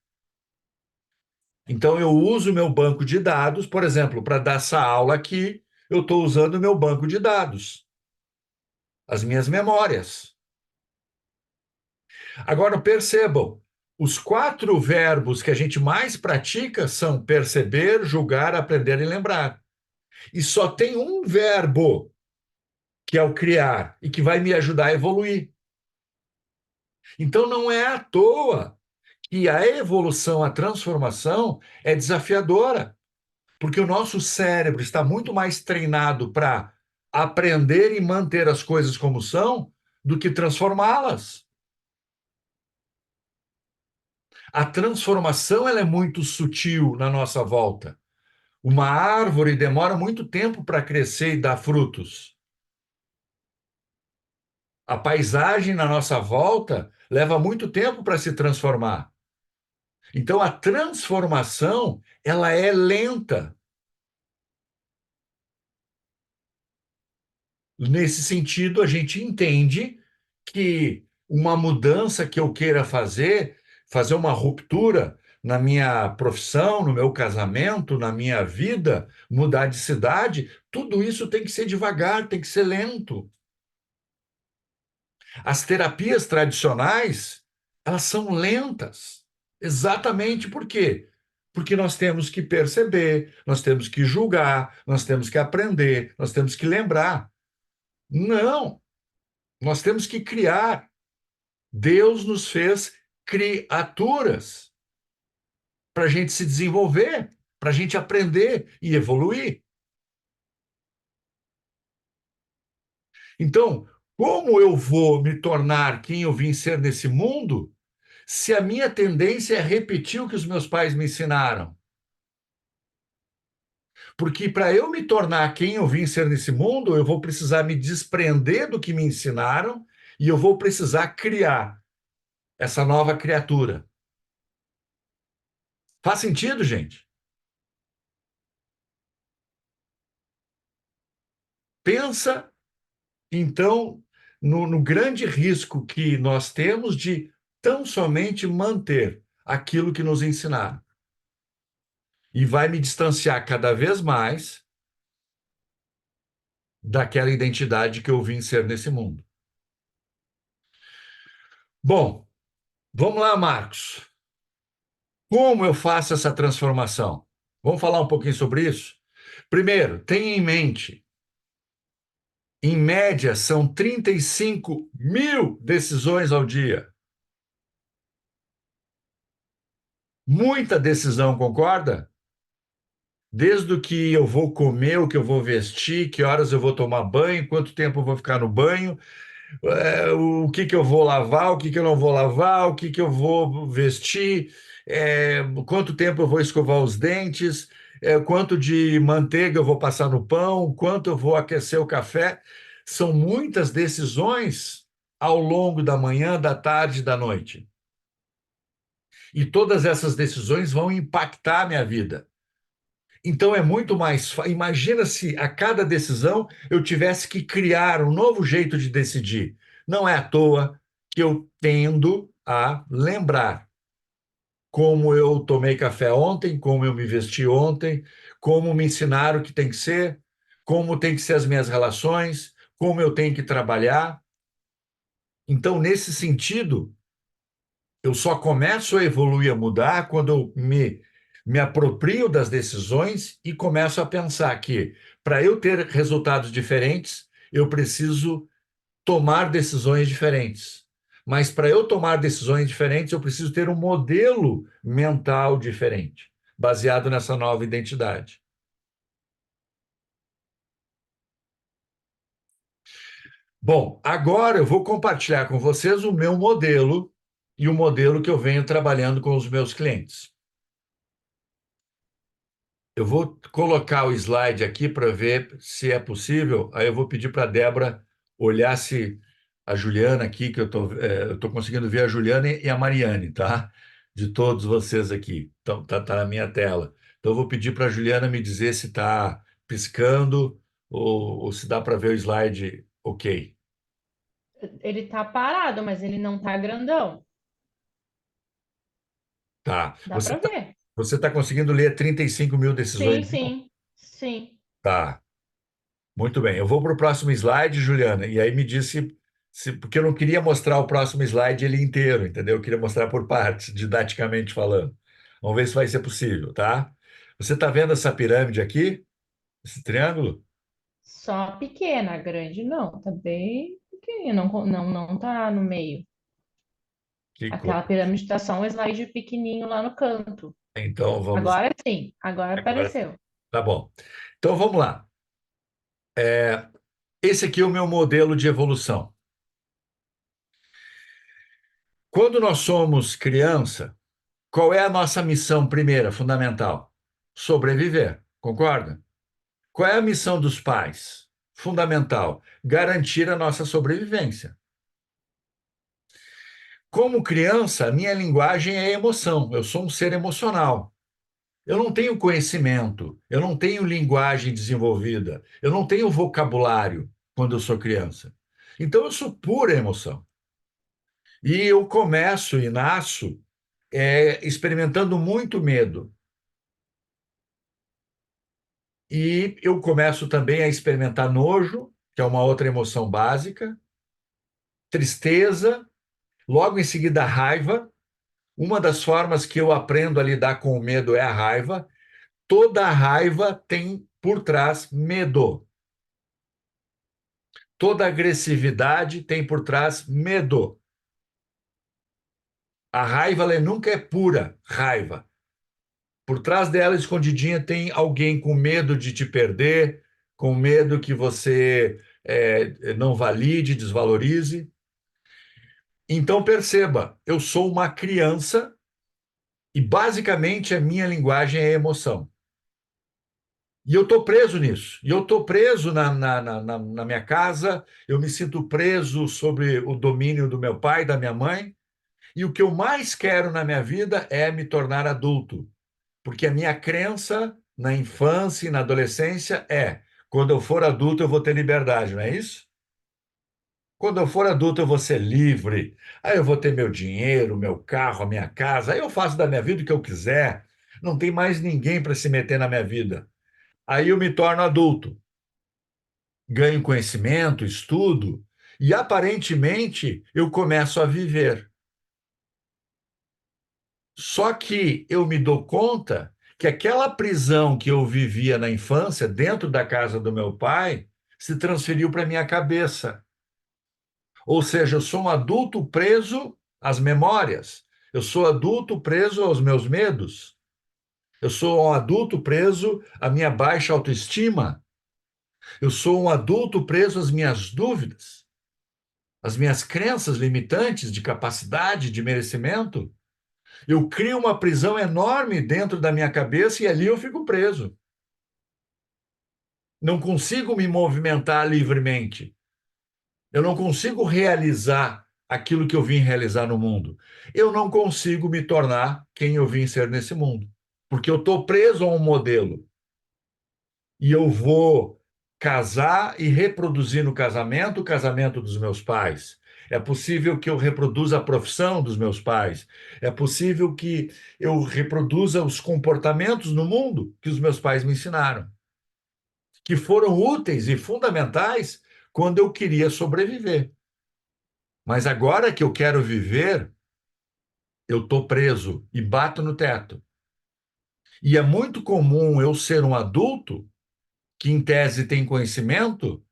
A: Então eu uso o meu banco de dados, por exemplo, para dar essa aula aqui, eu estou usando o meu banco de dados, as minhas memórias. Agora percebam, os 4 verbos que a gente mais pratica são perceber, julgar, aprender e lembrar. E só tem um verbo, que é o criar, e que vai me ajudar a evoluir. Então não é à toa E a evolução, a transformação é desafiadora, porque o nosso cérebro está muito mais treinado para aprender e manter as coisas como são do que transformá-las. A transformação ela é muito sutil na nossa volta. Uma árvore demora muito tempo para crescer e dar frutos. A paisagem na nossa volta leva muito tempo para se transformar. Então a transformação, ela é lenta. Nesse sentido, a gente entende que uma mudança que eu queira fazer uma ruptura na minha profissão, no meu casamento, na minha vida, mudar de cidade, tudo isso tem que ser devagar, tem que ser lento. As terapias tradicionais, elas são lentas. Exatamente por quê? Porque nós temos que perceber, nós temos que julgar, nós temos que aprender, nós temos que lembrar. Não, nós temos que criar. Deus nos fez criaturas para a gente se desenvolver, para a gente aprender e evoluir. Então, como eu vou me tornar quem eu vim ser nesse mundo se a minha tendência é repetir o que os meus pais me ensinaram? Porque para eu me tornar quem eu vim ser nesse mundo, eu vou precisar me desprender do que me ensinaram e eu vou precisar criar essa nova criatura. Faz sentido, gente? Pensa, então, no grande risco que nós temos de tão somente manter aquilo que nos ensinaram. E vai me distanciar cada vez mais daquela identidade que eu vim ser nesse mundo. Bom, vamos lá, Marcos. Como eu faço essa transformação? Vamos falar um pouquinho sobre isso? Primeiro, tenha em mente, em média, são 35 mil decisões ao dia. Muita decisão, concorda? Desde o que eu vou comer, o que eu vou vestir, que horas eu vou tomar banho, quanto tempo eu vou ficar no banho, o que que eu vou lavar, o que que eu não vou lavar, o que que eu vou vestir, quanto tempo eu vou escovar os dentes, quanto de manteiga eu vou passar no pão, quanto eu vou aquecer o café. São muitas decisões ao longo da manhã, da tarde e da noite. E todas essas decisões vão impactar a minha vida. Então é muito mais. Imagina se a cada decisão eu tivesse que criar um novo jeito de decidir. Não é à toa que eu tendo a lembrar como eu tomei café ontem, como eu me vesti ontem, como me ensinaram que tem que ser, como tem que ser as minhas relações, como eu tenho que trabalhar. Então, nesse sentido, eu só começo a evoluir, a mudar, quando eu me aproprio das decisões e começo a pensar que, para eu ter resultados diferentes, eu preciso tomar decisões diferentes. Mas para eu tomar decisões diferentes, eu preciso ter um modelo mental diferente, baseado nessa nova identidade. Bom, agora eu vou compartilhar com vocês o meu modelo e o modelo que eu venho trabalhando com os meus clientes. Eu vou colocar o slide aqui para ver se é possível. Aí eu vou pedir para a Débora olhar se a Juliana aqui, que eu tô conseguindo ver a Juliana e a Mariane, tá? De todos vocês aqui. Então, tá na minha tela. Então, eu vou pedir para a Juliana me dizer se está piscando ou se dá para ver o slide ok.
E: Ele tá parado, mas ele não tá grandão.
A: Tá.
E: Dá para ver.
A: Você tá conseguindo ler 35 mil
E: Sim,
A: decisões?
E: sim, sim.
A: Tá. Muito bem, eu vou para o próximo slide, Juliana, e aí me disse porque eu não queria mostrar o próximo slide ele inteiro, entendeu? Eu queria mostrar por partes, didaticamente falando. Vamos ver se vai ser possível, tá? Você está vendo essa pirâmide aqui? Esse triângulo?
E: Só pequena, grande não. Tá bem pequena, não tá no meio.
A: Que
E: Aquela
A: coisa.
E: pirâmide está só um slide pequenininho lá no canto.
A: Então vamos.
E: Agora sim, agora
A: Agora
E: apareceu.
A: tá bom. Então vamos lá. Esse aqui é o meu modelo de evolução. Quando nós somos criança, qual é a nossa missão primeira, fundamental? Sobreviver, concorda? Qual é a missão dos pais? Fundamental, garantir a nossa sobrevivência. Como criança, a minha linguagem é emoção, eu sou um ser emocional. Eu não tenho conhecimento, eu não tenho linguagem desenvolvida, eu não tenho vocabulário quando eu sou criança. Então eu sou pura emoção. E eu começo e nasço experimentando muito medo. E eu começo também a experimentar nojo, que é uma outra emoção básica, tristeza, logo em seguida raiva. Uma das formas que eu aprendo a lidar com o medo é a raiva. Toda raiva tem por trás medo. Toda agressividade tem por trás medo. A raiva ela nunca é pura raiva. Por trás dela, escondidinha, tem alguém com medo de te perder, com medo que você não valide, desvalorize. Então, perceba, eu sou uma criança e, basicamente, a minha linguagem é emoção. E eu estou preso nisso. E eu estou preso na minha casa, eu me sinto preso sobre o domínio do meu pai, da minha mãe. E o que eu mais quero na minha vida é me tornar adulto. Porque a minha crença na infância e na adolescência é: quando eu for adulto, eu vou ter liberdade, não é isso? Quando eu for adulto, eu vou ser livre. Aí eu vou ter meu dinheiro, meu carro, a minha casa. Aí eu faço da minha vida o que eu quiser. Não tem mais ninguém para se meter na minha vida. Aí eu me torno adulto, ganho conhecimento, estudo, e aparentemente eu começo a viver. Só que eu me dou conta que aquela prisão que eu vivia na infância, dentro da casa do meu pai, se transferiu para minha cabeça. Ou seja, eu sou um adulto preso às memórias, eu sou adulto preso aos meus medos, eu sou um adulto preso à minha baixa autoestima, eu sou um adulto preso às minhas dúvidas, às minhas crenças limitantes de capacidade, de merecimento. Eu crio uma prisão enorme dentro da minha cabeça e ali eu fico preso. Não consigo me movimentar livremente. Eu não consigo realizar aquilo que eu vim realizar no mundo. Eu não consigo me tornar quem eu vim ser nesse mundo, porque eu estou preso a um modelo. E eu vou casar e reproduzir no casamento o casamento dos meus pais. É possível que eu reproduza a profissão dos meus pais. É possível que eu reproduza os comportamentos no mundo que os meus pais me ensinaram, que foram úteis e fundamentais quando eu queria sobreviver. Mas agora que eu quero viver, eu estou preso e bato no teto. E é muito comum eu ser um adulto que, em tese, tem conhecimento,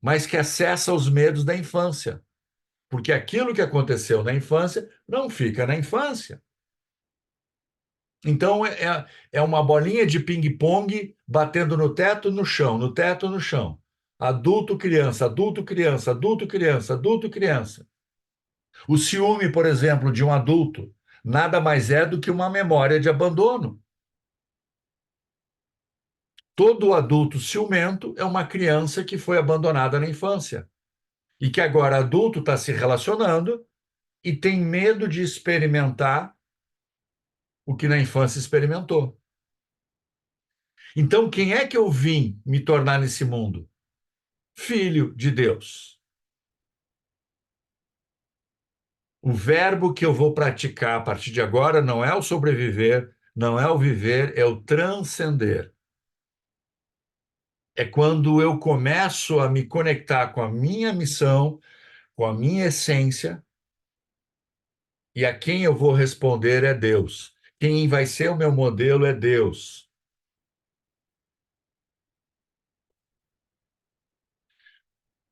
A: mas que acessa os medos da infância. Porque aquilo que aconteceu na infância não fica na infância. Então, é uma bolinha de ping-pong batendo no teto, no chão, no teto, no chão. Adulto, criança, adulto, criança, adulto, criança, adulto, criança. O ciúme, por exemplo, de um adulto, nada mais é do que uma memória de abandono. Todo adulto ciumento é uma criança que foi abandonada na infância e que agora adulto está se relacionando e tem medo de experimentar o que na infância experimentou. Então, quem é que eu vim me tornar nesse mundo? Filho de Deus. O verbo que eu vou praticar a partir de agora não é o sobreviver, não é o viver, é o transcender. É quando eu começo a me conectar com a minha missão, com a minha essência, e a quem eu vou responder é Deus. Quem vai ser o meu modelo é Deus.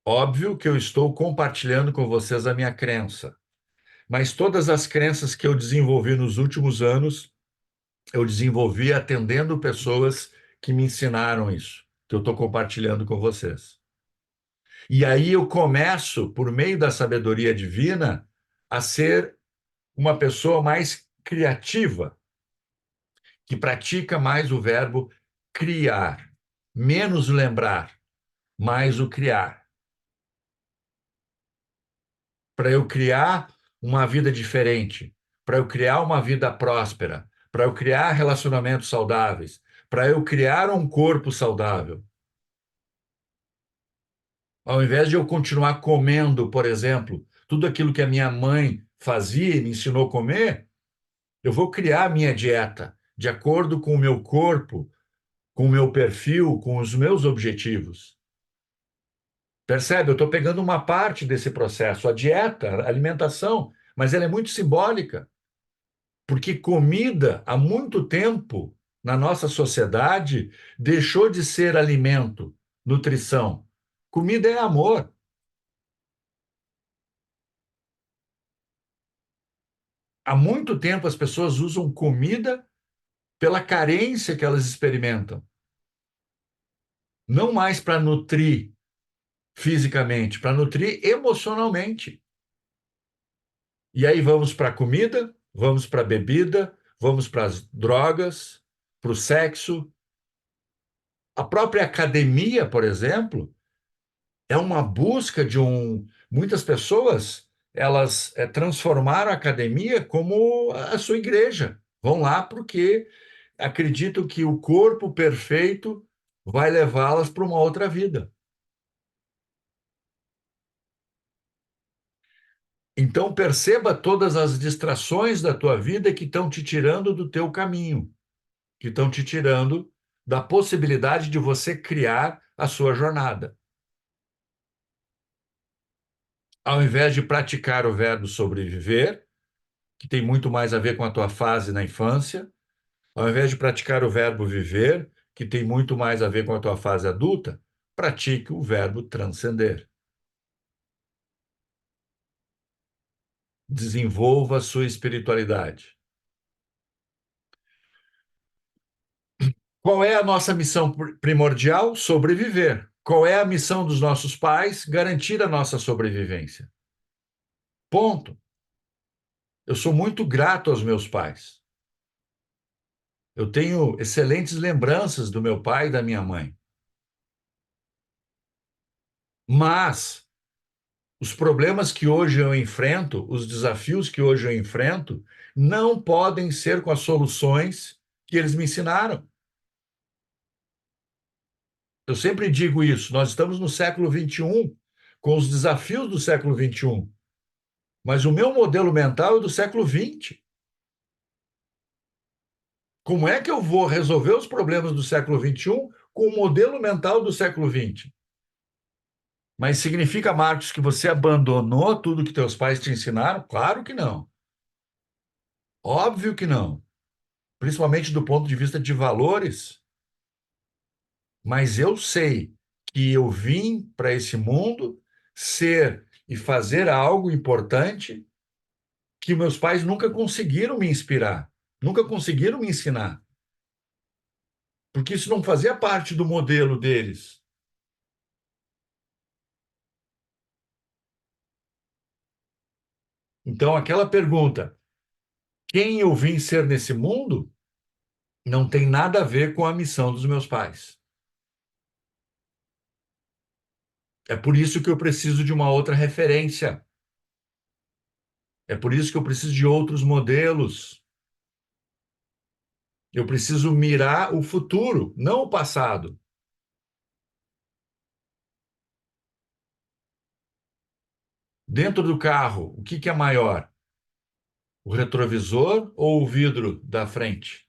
A: Óbvio que eu estou compartilhando com vocês a minha crença, mas todas as crenças que eu desenvolvi nos últimos anos, eu desenvolvi atendendo pessoas que me ensinaram isso, que eu estou compartilhando com vocês. E aí eu começo, por meio da sabedoria divina, a ser uma pessoa mais criativa, que pratica mais o verbo criar, menos lembrar, mais o criar. Para eu criar uma vida diferente, para eu criar uma vida próspera, para eu criar relacionamentos saudáveis, para eu criar um corpo saudável. Ao invés de eu continuar comendo, por exemplo, tudo aquilo que a minha mãe fazia e me ensinou a comer, eu vou criar a minha dieta de acordo com o meu corpo, com o meu perfil, com os meus objetivos. Percebe? Eu estou pegando uma parte desse processo, a dieta, a alimentação, mas ela é muito simbólica, porque comida, há muito tempo, na nossa sociedade, deixou de ser alimento, nutrição. Comida é amor. Há muito tempo as pessoas usam comida pela carência que elas experimentam, não mais para nutrir fisicamente, para nutrir emocionalmente. E aí vamos para a comida, vamos para a bebida, vamos para as drogas, para o sexo. A própria academia, por exemplo, é uma busca de um. Muitas pessoas elas transformaram a academia como a sua igreja. Vão lá porque acreditam que o corpo perfeito vai levá-las para uma outra vida. Então perceba todas as distrações da tua vida que estão te tirando do teu caminho, que estão te tirando da possibilidade de você criar a sua jornada. Ao invés de praticar o verbo sobreviver, que tem muito mais a ver com a tua fase na infância, ao invés de praticar o verbo viver, que tem muito mais a ver com a tua fase adulta, pratique o verbo transcender. Desenvolva a sua espiritualidade. Qual é a nossa missão primordial? Sobreviver. Qual é a missão dos nossos pais? Garantir a nossa sobrevivência. Ponto. Eu sou muito grato aos meus pais. Eu tenho excelentes lembranças do meu pai e da minha mãe. Mas os problemas que hoje eu enfrento, os desafios que hoje eu enfrento, não podem ser com as soluções que eles me ensinaram. Eu sempre digo isso, nós estamos no século XXI, com os desafios do século XXI, mas o meu modelo mental é do século XX. Como é que eu vou resolver os problemas do século XXI com o modelo mental do século XX? Mas significa, Marcos, que você abandonou tudo que teus pais te ensinaram? Claro que não. Óbvio que não. Principalmente do ponto de vista de valores. Mas eu sei que eu vim para esse mundo ser e fazer algo importante que meus pais nunca conseguiram me inspirar, nunca conseguiram me ensinar. Porque isso não fazia parte do modelo deles. Então, aquela pergunta, quem eu vim ser nesse mundo, não tem nada a ver com a missão dos meus pais. É por isso que eu preciso de uma outra referência. É por isso que eu preciso de outros modelos. Eu preciso mirar o futuro, não o passado. Dentro do carro, o que é maior? O retrovisor ou o vidro da frente?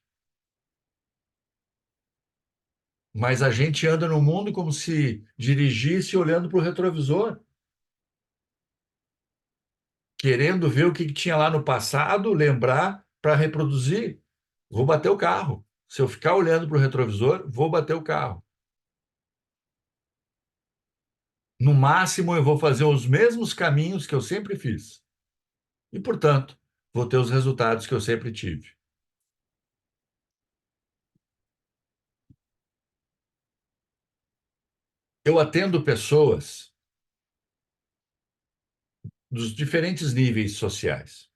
A: Mas a gente anda no mundo como se dirigisse olhando para o retrovisor, querendo ver o que tinha lá no passado, lembrar para reproduzir. Vou bater o carro. Se eu ficar olhando para o retrovisor, vou bater o carro. No máximo, eu vou fazer os mesmos caminhos que eu sempre fiz. e, portanto, vou ter os resultados que eu sempre tive. Eu atendo pessoas dos diferentes níveis sociais,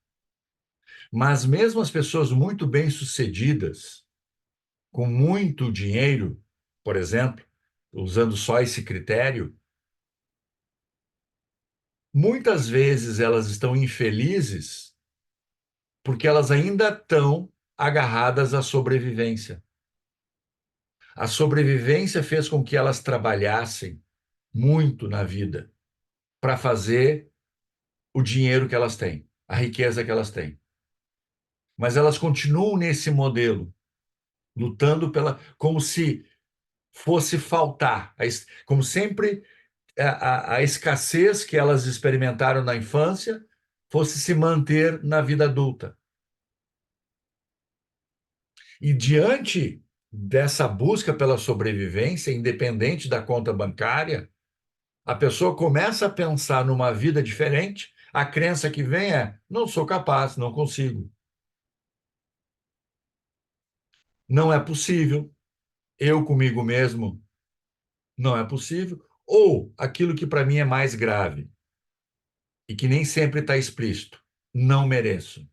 A: mas mesmo as pessoas muito bem-sucedidas, com muito dinheiro, por exemplo, usando só esse critério, muitas vezes elas estão infelizes porque elas ainda estão agarradas à sobrevivência. A sobrevivência fez com que elas trabalhassem muito na vida para fazer o dinheiro que elas têm, a riqueza que elas têm. Mas elas continuam nesse modelo, lutando pela, como se fosse faltar, como sempre a escassez que elas experimentaram na infância fosse se manter na vida adulta. E diante dessa busca pela sobrevivência, independente da conta bancária, a pessoa começa a pensar numa vida diferente. A crença que vem é: não sou capaz, não consigo, não é possível, eu comigo mesmo não é possível. Ou aquilo que para mim é mais grave e que nem sempre está explícito: não mereço.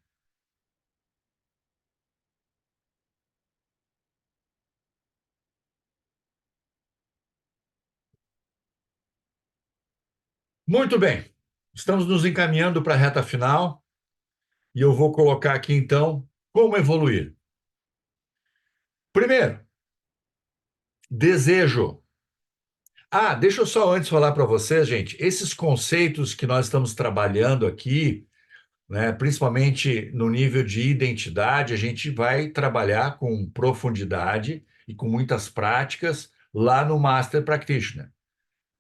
A: Muito bem, estamos nos encaminhando para a reta final e eu vou colocar aqui então como evoluir. Primeiro, desejo. Ah, deixa eu só antes falar para vocês, gente, esses conceitos que nós estamos trabalhando aqui, né, principalmente no nível de identidade, a gente vai trabalhar com profundidade e com muitas práticas lá no Master Practitioner,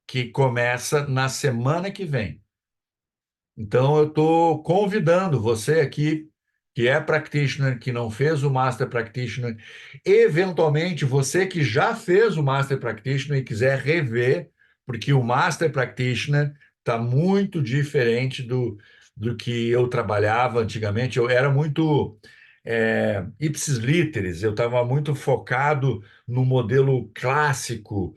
A: que começa na semana que vem. Então, eu estou convidando você aqui, que é practitioner, que não fez o Master Practitioner, eventualmente você que já fez o Master Practitioner e quiser rever, porque o Master Practitioner está muito diferente do que eu trabalhava antigamente. Eu era muito ipsis literis, eu estava muito focado no modelo clássico,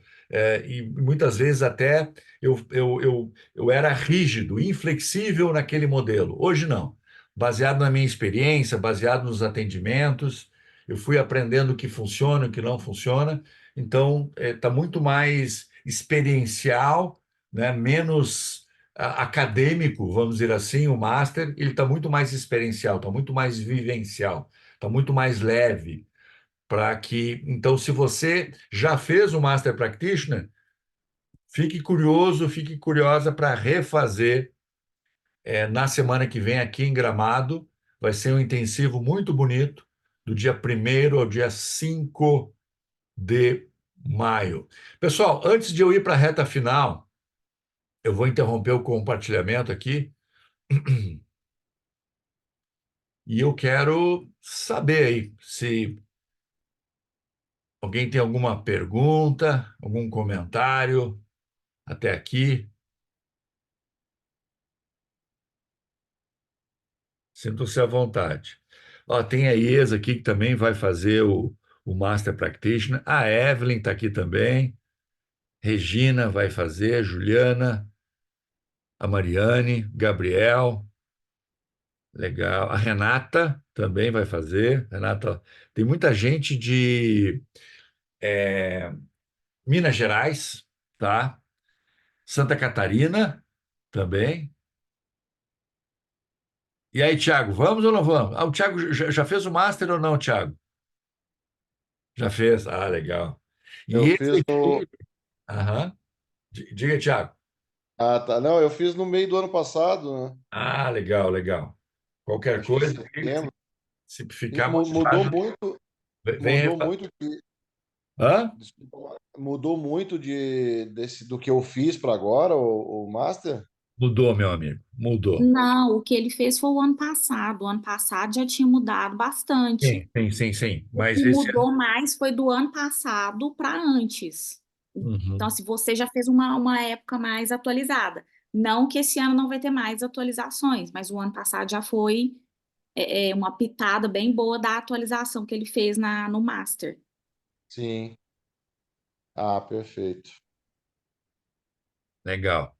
A: e muitas vezes até eu era rígido, inflexível naquele modelo. Hoje não. Baseado na minha experiência, baseado nos atendimentos, eu fui aprendendo o que funciona, o que não funciona. Então, está muito mais experiencial, né? Menos acadêmico, vamos dizer assim, o master, ele está muito mais experiencial, está muito mais vivencial, está muito mais leve. Para que, então, se você já fez o Master Practitioner, fique curioso, fique curiosa para refazer na semana que vem aqui em Gramado. Vai ser um intensivo muito bonito, do dia 1º ao dia 5 de maio. Pessoal, antes de eu ir para a reta final, eu vou interromper o compartilhamento aqui e eu quero saber aí se alguém tem alguma pergunta, algum comentário até aqui. Sintam-se à vontade. Ó, tem a Iesa aqui que também vai fazer o Master Practitioner. A Evelyn está aqui também. Regina vai fazer, Juliana, a Mariane, Gabriel, legal. A Renata também vai fazer. Renata, tem muita gente de Minas Gerais, tá? Santa Catarina também. E aí, Thiago, vamos ou não vamos? Ah, o Thiago já fez o Master ou não, Thiago? Já fez? Ah, legal.
F: Eu
A: E esse
F: fiz no.
A: aqui, aham. Diga, Thiago.
F: Ah, tá. Não, eu fiz no meio do ano passado, né?
A: Ah, legal, legal. Qualquer
F: Acho que
A: coisa,
F: setembro.
A: se
F: E
A: ficar
F: mudou
A: motivado,
F: muito,
A: vem.
F: mudou muito de,
A: Hã?
F: desculpa, mudou muito do que eu fiz para agora, o Master.
A: Mudou, meu amigo, mudou.
C: Não, o que ele fez foi o ano passado. O ano passado já tinha mudado bastante.
A: Sim, sim, sim, sim.
C: O
A: Mas
C: que
A: esse ano.
C: mudou mais foi do ano passado para antes. Então,
A: Uhum.
C: se você já fez uma época mais atualizada. Não que esse ano não vai ter mais atualizações, mas o ano passado já foi uma pitada bem boa da atualização que ele fez no Master.
F: Sim. Ah, perfeito.
A: Legal.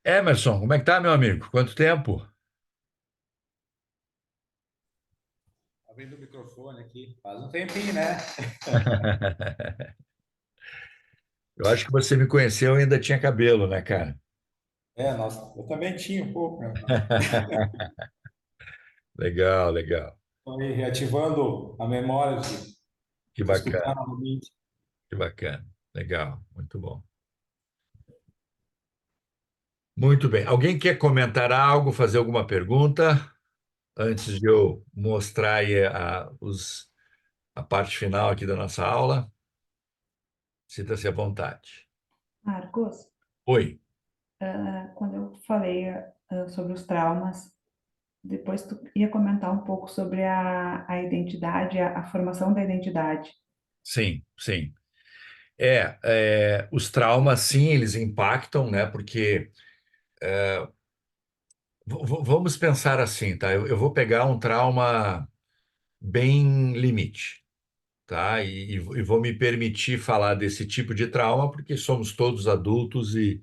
A: Emerson, como é que tá, meu amigo? Quanto tempo?
G: Abrindo o microfone aqui. Faz um tempinho, né?
A: Eu acho que você me conheceu e ainda tinha cabelo, né, cara?
G: Nossa, eu também tinha um pouco, né?
A: Legal, legal.
G: Estou aí reativando a memória
A: Que
G: de escutar
A: bacana,
G: novamente.
A: que bacana. Legal, muito bom. Muito bem. Alguém quer comentar algo, fazer alguma pergunta antes de eu mostrar aí a parte final aqui da nossa aula? Sinta-se à vontade.
D: Marcos,
A: Oi.
D: quando eu falei sobre os traumas, depois tu ia comentar um pouco sobre a identidade, a formação da identidade.
A: Sim, sim. Os traumas, sim, eles impactam, né? Porque vamos pensar assim, tá? Eu vou pegar um trauma bem limite, tá? E vou me permitir falar desse tipo de trauma porque somos todos adultos e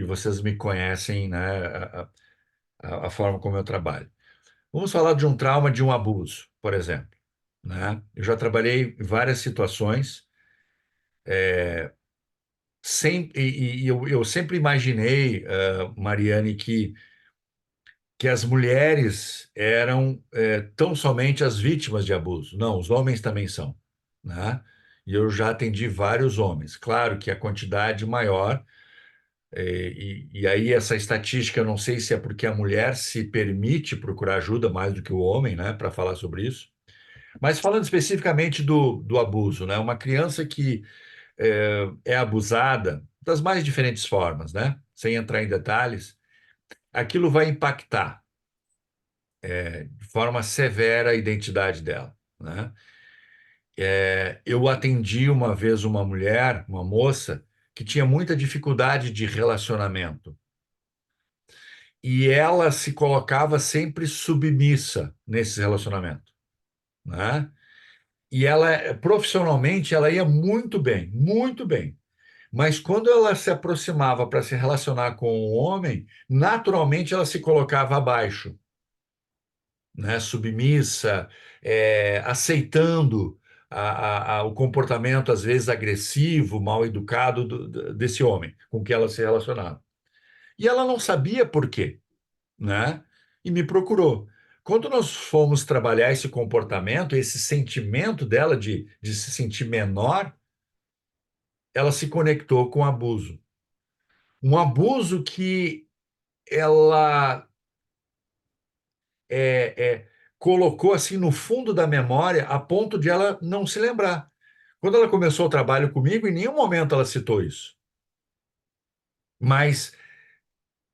A: vocês me conhecem, né? A forma como eu trabalho. Vamos falar de um trauma de um abuso, por exemplo, né? Eu já trabalhei em várias situações, eu sempre imaginei, Mariane, que as mulheres eram tão somente as vítimas de abuso. Não, os homens também são, né? E eu já atendi vários homens. Claro que a quantidade maior, e aí essa estatística, eu não sei se é porque a mulher se permite procurar ajuda mais do que o homem, né, para falar sobre isso. Mas falando especificamente do abuso, né? Uma criança que é abusada das mais diferentes formas, né? Sem entrar em detalhes, aquilo vai impactar de forma severa a identidade dela, né? Eu atendi uma vez uma mulher, uma moça, que tinha muita dificuldade de relacionamento e ela se colocava sempre submissa nesse relacionamento, né? E ela, profissionalmente, ela ia muito bem, muito bem. Mas quando ela se aproximava para se relacionar com um homem, naturalmente ela se colocava abaixo, né, submissa, aceitando o comportamento, às vezes, agressivo, mal educado desse homem com que ela se relacionava. E ela não sabia por quê, né? E me procurou. Quando nós fomos trabalhar esse comportamento, esse sentimento dela de se sentir menor, ela se conectou com o abuso. Um abuso que ela é, é, colocou assim no fundo da memória a ponto de ela não se lembrar. Quando ela começou o trabalho comigo, em nenhum momento ela citou isso. Mas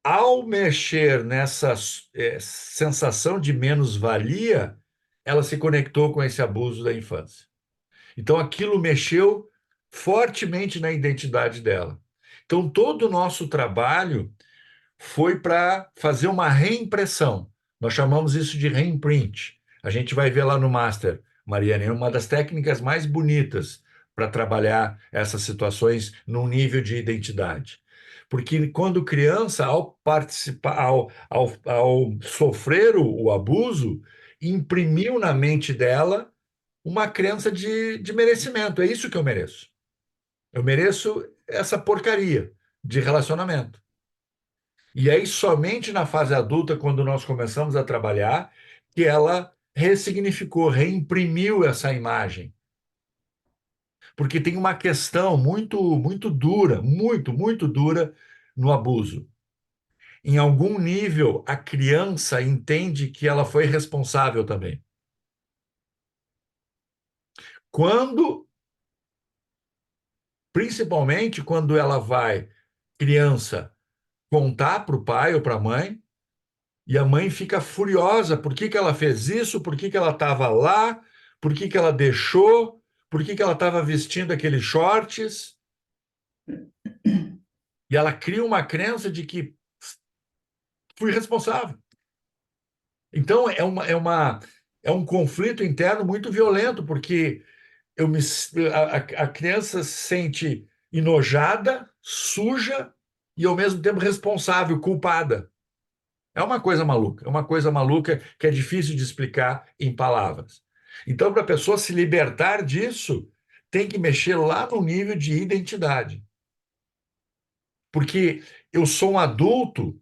A: ao mexer nessa sensação de menos-valia, ela se conectou com esse abuso da infância. Então aquilo mexeu fortemente na identidade dela. Então todo o nosso trabalho foi para fazer uma reimpressão. Nós chamamos isso de reimprint. A gente vai ver lá no Master, Mariana, é uma das técnicas mais bonitas para trabalhar essas situações num nível de identidade. Porque quando criança, ao participar, ao sofrer o abuso, imprimiu na mente dela uma crença de merecimento. É isso que eu mereço. Eu mereço essa porcaria de relacionamento. E aí, somente na fase adulta, quando nós começamos a trabalhar, que ela ressignificou, reimprimiu essa imagem. Porque tem uma questão muito, muito dura, muito, muito dura no abuso. Em algum nível, a criança entende que ela foi responsável também. Quando, principalmente quando ela vai, criança, contar para o pai ou para a mãe, e a mãe fica furiosa. Por que que ela fez isso? Por que que ela estava lá? Por que que ela deixou? Por que que ela estava vestindo aqueles shorts? E ela cria uma crença de que fui responsável. Então, é um conflito interno muito violento, porque a criança se sente enojada, suja e, ao mesmo tempo, responsável, culpada. É uma coisa maluca que é difícil de explicar em palavras. Então, para a pessoa se libertar disso, tem que mexer lá no nível de identidade. Porque eu sou um adulto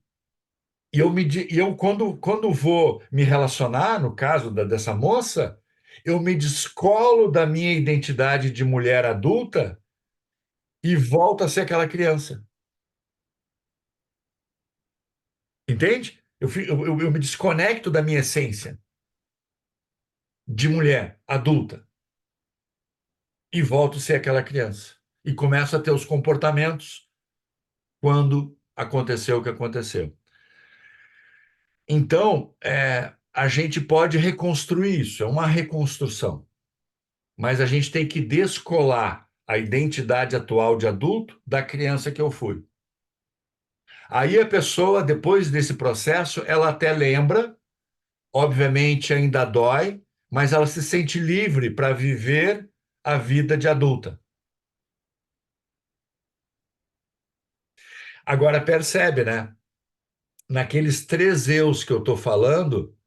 A: quando vou me relacionar, no caso dessa moça, eu me descolo da minha identidade de mulher adulta e volto a ser aquela criança. Entende? Eu me desconecto da minha essência de mulher adulta e volto a ser aquela criança. E começo a ter os comportamentos quando aconteceu o que aconteceu. Então, a gente pode reconstruir isso, é uma reconstrução. Mas a gente tem que descolar a identidade atual de adulto da criança que eu fui. Aí a pessoa, depois desse processo, ela até lembra, obviamente ainda dói, mas ela se sente livre para viver a vida de adulta. Agora percebe, né? Naqueles 3 eus que eu estou falando,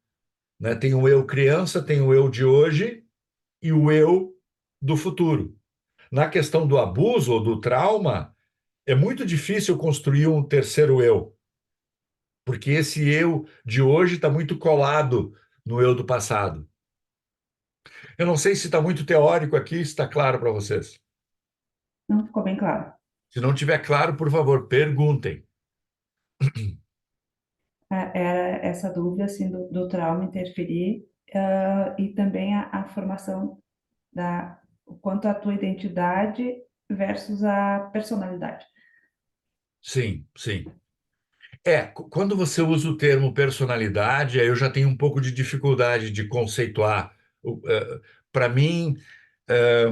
A: né, tem o eu criança, tem o eu de hoje e o eu do futuro. Na questão do abuso ou do trauma, é muito difícil construir um terceiro eu, porque esse eu de hoje está muito colado no eu do passado. Eu não sei se está muito teórico aqui, se está claro para vocês.
D: Não ficou bem claro.
A: Se não tiver claro, por favor, perguntem.
D: Era essa dúvida assim do trauma interferir, e também a formação o quanto a tua identidade versus a personalidade.
A: Sim, sim. Quando você usa o termo personalidade, aí eu já tenho um pouco de dificuldade de conceituar. Para mim, eh,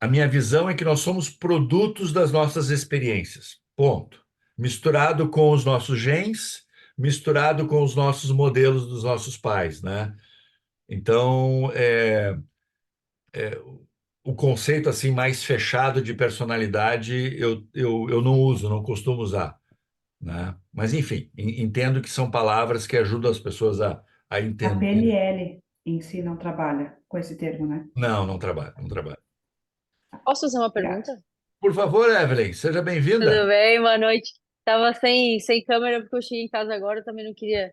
A: a minha visão é que nós somos produtos das nossas experiências. Ponto. Misturado com os nossos genes, misturado com os nossos modelos dos nossos pais, né? Então, o conceito assim mais fechado de personalidade eu não uso, não costumo usar, né? Mas, enfim, entendo que são palavras que ajudam as pessoas a
D: A
A: entender.
D: PNL em si não trabalha com esse termo, né?
A: Não, não trabalho, não trabalho.
H: Posso fazer uma
D: Obrigada.
H: pergunta?
A: Por favor, Evelyn, seja
H: Tudo
A: bem-vinda.
H: bem? Boa noite. Tava sem câmera porque eu cheguei em casa agora, eu também não queria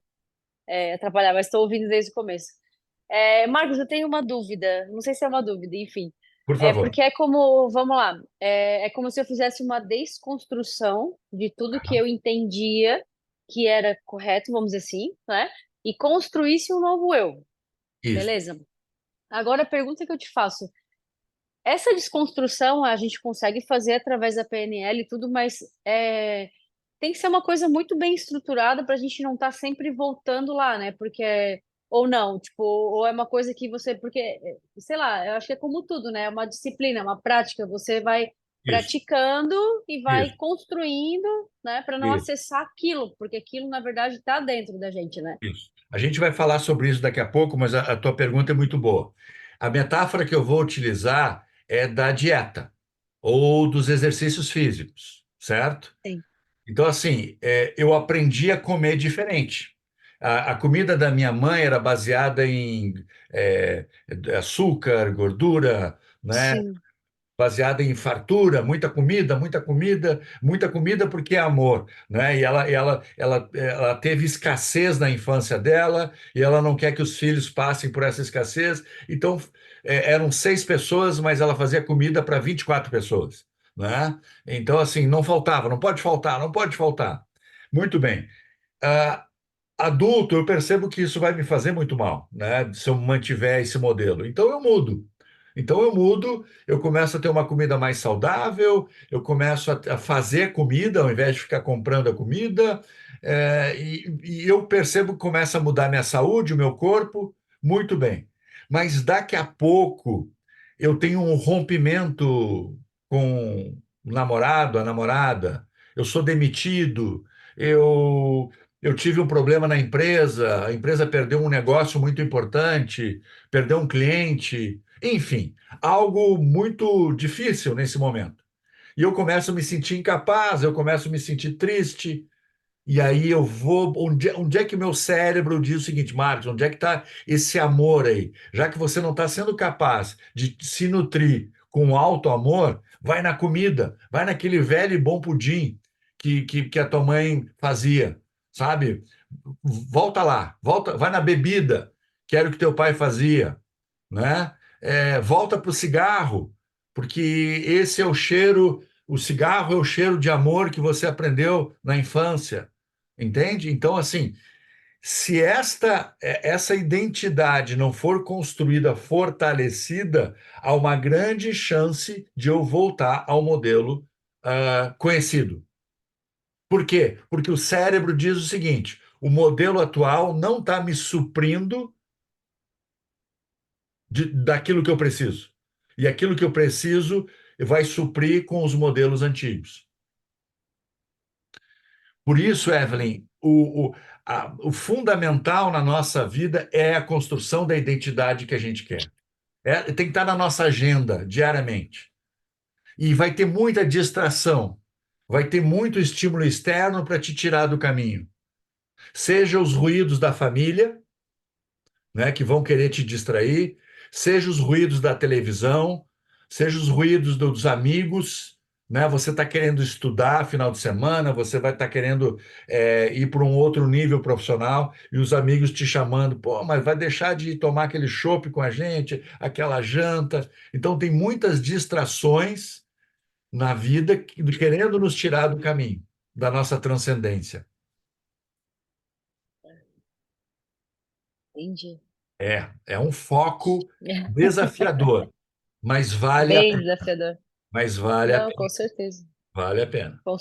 H: atrapalhar, mas estou ouvindo desde o começo. Marcos, eu tenho uma dúvida, não sei se é uma dúvida, enfim.
A: Por favor.
H: Porque é como, vamos lá, é como se eu fizesse uma desconstrução de tudo que eu entendia que era correto, vamos dizer assim, né? E construísse um novo eu,
A: Isso.
H: beleza? Agora a pergunta que eu te faço. Essa desconstrução a gente consegue fazer através da PNL e tudo, mas tem que ser uma coisa muito bem estruturada para a gente não estar sempre voltando lá, né? Porque, ou não, tipo, ou é uma coisa que você, porque, sei lá, eu acho que é como tudo, né? É uma disciplina, é uma prática, você vai
A: Isso,
H: praticando e vai
A: isso,
H: construindo, né? Para não
A: isso,
H: acessar aquilo, porque aquilo, na verdade, está dentro da gente, né?
A: isso. A gente vai falar sobre isso daqui a pouco, mas a tua pergunta é muito boa. A metáfora que eu vou utilizar é da dieta ou dos exercícios físicos, certo?
H: Sim.
A: Então, assim, eu aprendi a comer diferente. A comida da minha mãe era baseada em é, açúcar, gordura, né?
H: Sim.
A: Baseada em fartura, muita comida, muita comida, muita comida porque é amor, né? E ela teve escassez na infância dela e ela não quer que os filhos passem por essa escassez. Então, eram 6 pessoas, mas ela fazia comida para 24 pessoas, né? Então, assim, não faltava, não pode faltar, não pode faltar. Muito bem. Ah, adulto, eu percebo que isso vai me fazer muito mal, né? Se eu mantiver esse modelo. Então eu mudo. Então eu mudo, eu começo a ter uma comida mais saudável, eu começo a fazer comida ao invés de ficar comprando a comida, e eu percebo que começa a mudar minha saúde, o meu corpo, muito bem. Mas daqui a pouco eu tenho um rompimento com o namorado, a namorada, eu sou demitido, eu tive um problema na empresa, a empresa perdeu um negócio muito importante, perdeu um cliente, enfim, algo muito difícil nesse momento. E eu começo a me sentir incapaz, eu começo a me sentir triste, e aí eu vou. Onde é que meu cérebro diz o seguinte, Marcos, onde é que está esse amor aí? Já que você não está sendo capaz de se nutrir com alto amor, vai na comida, vai naquele velho e bom pudim que a tua mãe fazia, sabe? Volta lá, volta, vai na bebida, que era o que teu pai fazia, né? Volta para o cigarro, porque esse é o cheiro, o cigarro é o cheiro de amor que você aprendeu na infância, entende? Então, assim, se essa identidade não for construída, fortalecida, há uma grande chance de eu voltar ao modelo conhecido. Por quê? Porque o cérebro diz o seguinte: o modelo atual não está me suprindo daquilo que eu preciso. E aquilo que eu preciso vai suprir com os modelos antigos. Por isso, Evelyn, o fundamental na nossa vida é a construção da identidade que a gente quer. Tem que estar na nossa agenda diariamente. E vai ter muita distração, vai ter muito estímulo externo para te tirar do caminho. Seja os ruídos da família, né, que vão querer te distrair, seja os ruídos da televisão, seja os ruídos dos amigos, né? Você está querendo estudar final de semana, você vai estar querendo ir para um outro nível profissional e os amigos te chamando, pô, mas vai deixar de tomar aquele chopp com a gente, aquela janta. Então tem muitas distrações na vida querendo nos tirar do caminho, da nossa transcendência.
H: Entendi.
A: É um foco desafiador, mas vale a
H: Bem
A: pena,
H: desafiador.
A: mas vale a
H: Não,
A: pena,
H: com certeza.
A: vale a pena.
H: Com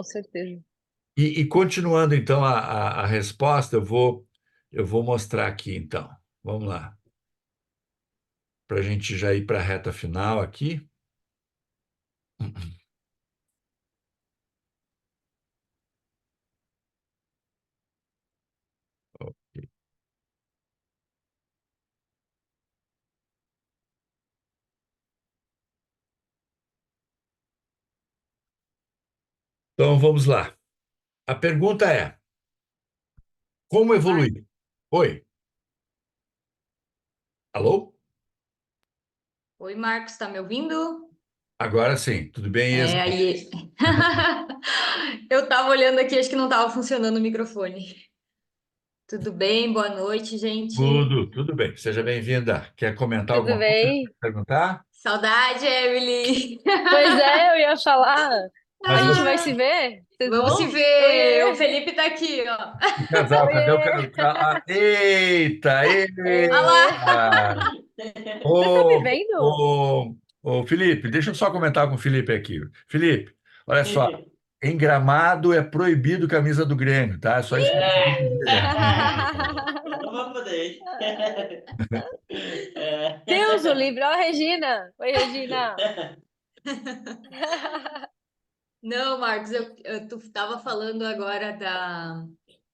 H: certeza.
A: E continuando então a resposta, eu vou mostrar aqui então. Vamos lá, para a gente já ir para a reta final aqui. Então vamos lá. A pergunta é: como evoluir? Oi, alô?
I: Oi, Marcos, tá me ouvindo?
A: Agora sim, tudo bem, Isa?
I: Aí. Eu tava olhando aqui, acho que não tava funcionando o microfone. Tudo bem? Boa noite, gente.
A: Tudo bem. Seja bem-vinda. Quer comentar
H: Tudo
A: alguma coisa?
H: bem?
A: Perguntar?
I: Saudade, Emily.
H: Pois é, eu ia falar. A
A: Mas
H: gente vai
I: Ah,
H: se ver? Vocês
I: vamos se
H: vão?
I: ver. O
H: Oiê!
I: Felipe tá aqui, ó.
A: o casal, cadê o
H: Oiê!
A: casal? Eita,
I: Olha lá.
A: eita!
H: Vocês estão me
A: Ô,
H: vendo?
A: ô, Felipe, deixa eu só comentar com o Felipe aqui. Felipe, olha só, em Gramado é proibido camisa do Grêmio, tá? É só isso que eu preciso dizer.
J: Eu não vou poder.
H: Deus o livre, ó, a Regina! Oi, Regina!
I: Não, Marcos, tu tava falando agora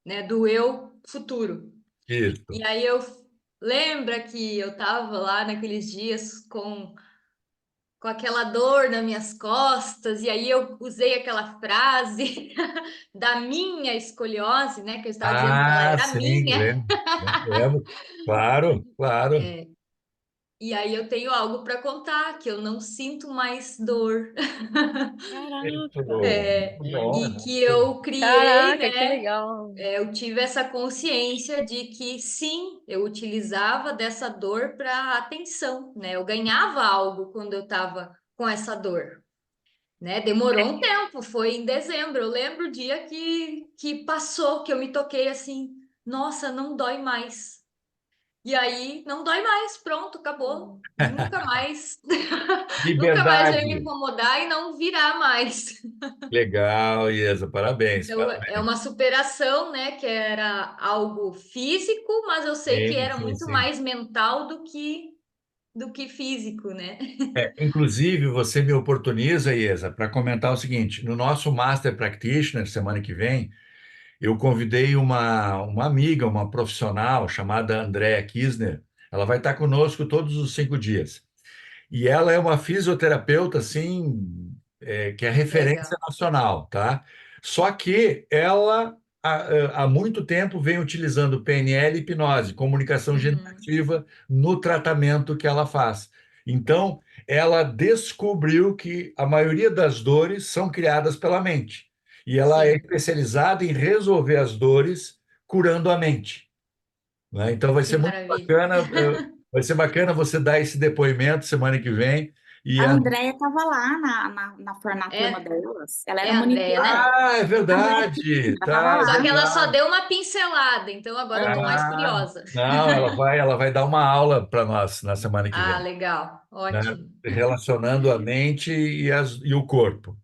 I: né, do eu futuro.
A: Isso.
I: E aí lembra que eu tava lá naqueles dias com aquela dor nas minhas costas, e aí eu usei aquela frase da minha escoliose, né? Que eu estava dizendo que ela
A: Ah,
I: era
A: sim,
I: minha.
A: lembro. Claro, claro.
I: É, e aí eu tenho algo para contar, que eu não sinto mais dor.
A: Isso,
H: Caraca!
I: É,
A: muito bom.
I: e que eu criei,
H: Caraca, que
I: né?
H: legal!
I: Eu tive essa consciência de que sim, eu utilizava dessa dor para atenção, né? Eu ganhava algo quando eu estava com essa dor. Né? Demorou um tempo, foi em dezembro. Eu lembro o dia que passou, que eu me toquei assim, nossa, não dói mais. E aí, não dói mais, pronto, acabou. Nunca mais, nunca mais vai me
A: Liberdade.
I: incomodar e não virá mais.
A: Legal, Isa, parabéns,
I: Então, é uma
A: parabéns.
I: superação, né? Que era algo físico, mas eu sei que
A: Sim,
I: era
A: sim,
I: muito
A: sim.
I: mais mental do que físico, né?
A: Inclusive, você me oportuniza, Iesa, para comentar o seguinte: no nosso Master Practitioner, semana que vem, eu convidei uma amiga, uma profissional chamada Andrea Kisner. Ela vai estar conosco todos os 5 dias. E ela é uma fisioterapeuta, assim, que é referência
I: Legal.
A: nacional, tá? Só que ela, há muito tempo, vem utilizando PNL e hipnose, comunicação
I: Uhum.
A: generativa, no tratamento que ela faz. Então, ela descobriu que a maioria das dores são criadas pela mente. E ela é
I: Sim,
A: especializada em resolver as dores curando a mente, né? Então vai
I: que
A: ser muito
I: maravilha.
A: bacana, vai ser bacana você dar esse depoimento semana que vem. E
C: A
A: a...
C: Andrea estava lá na formatura
I: É,
C: delas. Ela
I: é
C: era
I: a Andrea,
C: monitora.
I: né?
A: Ah, é
C: A Andrea
A: verdade,
C: ela estava
A: tá, é
I: Só que
C: lá.
I: ela só
A: verdade.
I: deu uma pincelada, então agora eu tô mais
A: Ah,
I: curiosa.
A: não, ela vai dar uma aula para nós na semana que
I: Ah,
A: vem,
I: legal,
A: né?
I: ótimo.
A: Relacionando a mente e o corpo.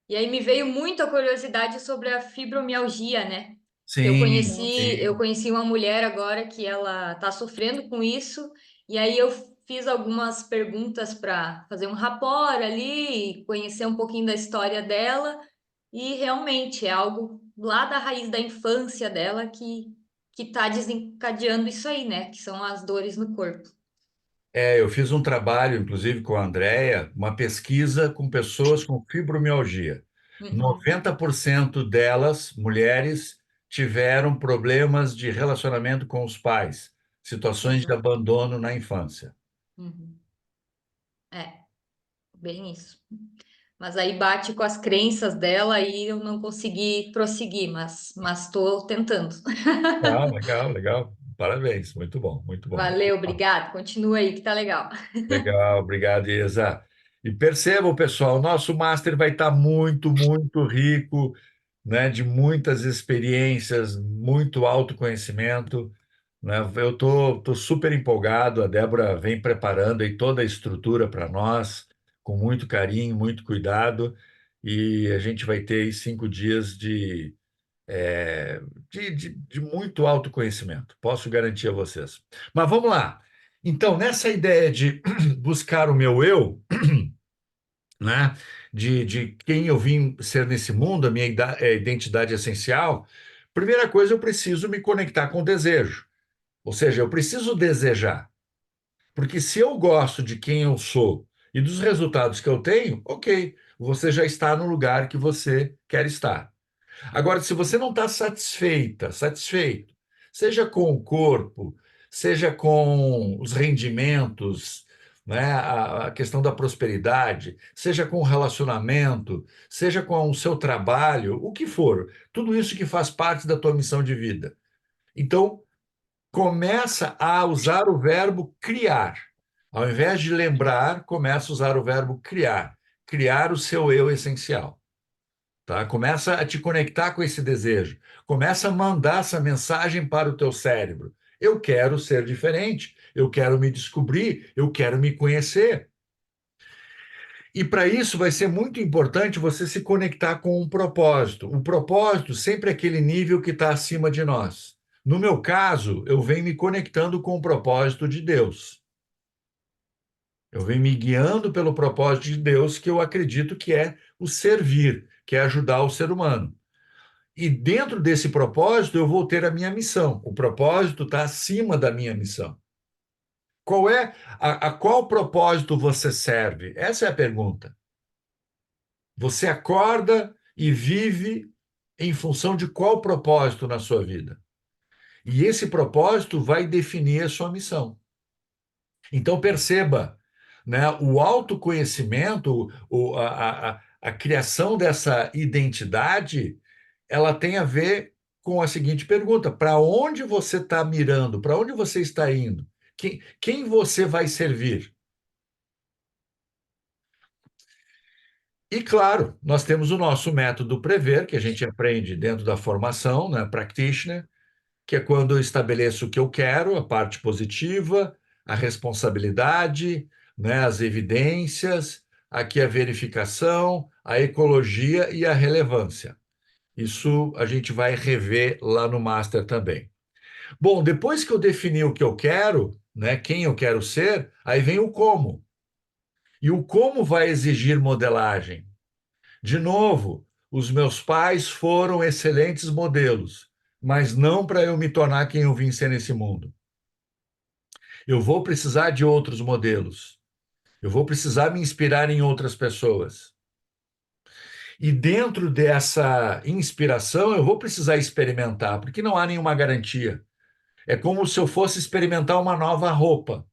I: E aí me veio muito a curiosidade sobre a fibromialgia, né? Que
A: Sim,
I: eu
A: sim.
I: conheci uma mulher agora que ela tá sofrendo com isso, e aí eu fiz algumas perguntas para fazer um rapport ali, conhecer um pouquinho da história dela, e realmente é algo lá da raiz da infância dela que tá desencadeando isso aí, né? Que são as dores no corpo.
A: Eu fiz um trabalho, inclusive, com a Andrea, uma pesquisa com pessoas com fibromialgia.
I: Uhum,
A: 90% delas, mulheres, tiveram problemas de relacionamento com os pais, situações de
I: exato.
A: abandono na infância.
I: Uhum. É, bem isso. Mas aí bate com as crenças dela e eu não consegui prosseguir, mas estou tentando.
A: Ah, legal, legal. Parabéns, muito bom, muito bom.
I: Valeu, obrigado. Continua aí que tá legal.
A: Legal, obrigado, Isa. E percebam, pessoal, nosso master vai estar muito, muito rico, né, de muitas experiências, muito autoconhecimento, né? Eu tô super empolgado. A Débora vem preparando aí toda a estrutura para nós, com muito carinho, muito cuidado, e a gente vai ter aí 5 dias é, de muito autoconhecimento. Posso garantir a vocês. Mas vamos lá. Então, nessa ideia de buscar o meu eu, né? De quem eu vim ser nesse mundo, a minha identidade essencial, primeira coisa, eu preciso me conectar com o desejo. Ou seja, eu preciso desejar. Porque se eu gosto de quem eu sou e dos resultados que eu tenho, ok, você já está no lugar que você quer estar. Agora, se você não está satisfeito, seja com o corpo, seja com os rendimentos, né, a questão da prosperidade, seja com o relacionamento, seja com o seu trabalho, o que for, tudo isso que faz parte da tua missão de vida. Então, começa a usar o verbo criar. Ao invés de lembrar, começa a usar o verbo criar. Criar o seu eu essencial. Tá? Começa a te conectar com esse desejo. Começa a mandar essa mensagem para o teu cérebro. Eu quero ser diferente, eu quero me descobrir, eu quero me conhecer. E para isso vai ser muito importante você se conectar com um propósito. O propósito sempre é aquele nível que está acima de nós. No meu caso, eu venho me conectando com o propósito de Deus. Eu venho me guiando pelo propósito de Deus, que eu acredito que é o servir, que é ajudar o ser humano. E dentro desse propósito, eu vou ter a minha missão. O propósito está acima da minha missão. Qual é a qual propósito você serve? Essa é a pergunta. Você acorda e vive em função de qual propósito na sua vida? E esse propósito vai definir a sua missão. Então perceba, né, o autoconhecimento, a criação dessa identidade, ela tem a ver com a seguinte pergunta: para onde você está mirando? Para onde você está indo? Quem você vai servir? E, claro, nós temos o nosso método Prever, que a gente aprende dentro da formação, né, Practitioner, que é quando eu estabeleço o que eu quero, a parte positiva, a responsabilidade, né, as evidências, aqui a verificação, a ecologia e a relevância. Isso a gente vai rever lá no Master também. Bom, depois que eu defini o que eu quero, né? Quem eu quero ser, aí vem o como. E o como vai exigir modelagem. De novo, os meus pais foram excelentes modelos, mas não para eu me tornar quem eu vim ser nesse mundo. Eu vou precisar de outros modelos. Eu vou precisar me inspirar em outras pessoas. E dentro dessa inspiração, eu vou precisar experimentar, porque não há nenhuma garantia. É como se eu fosse experimentar uma nova roupa.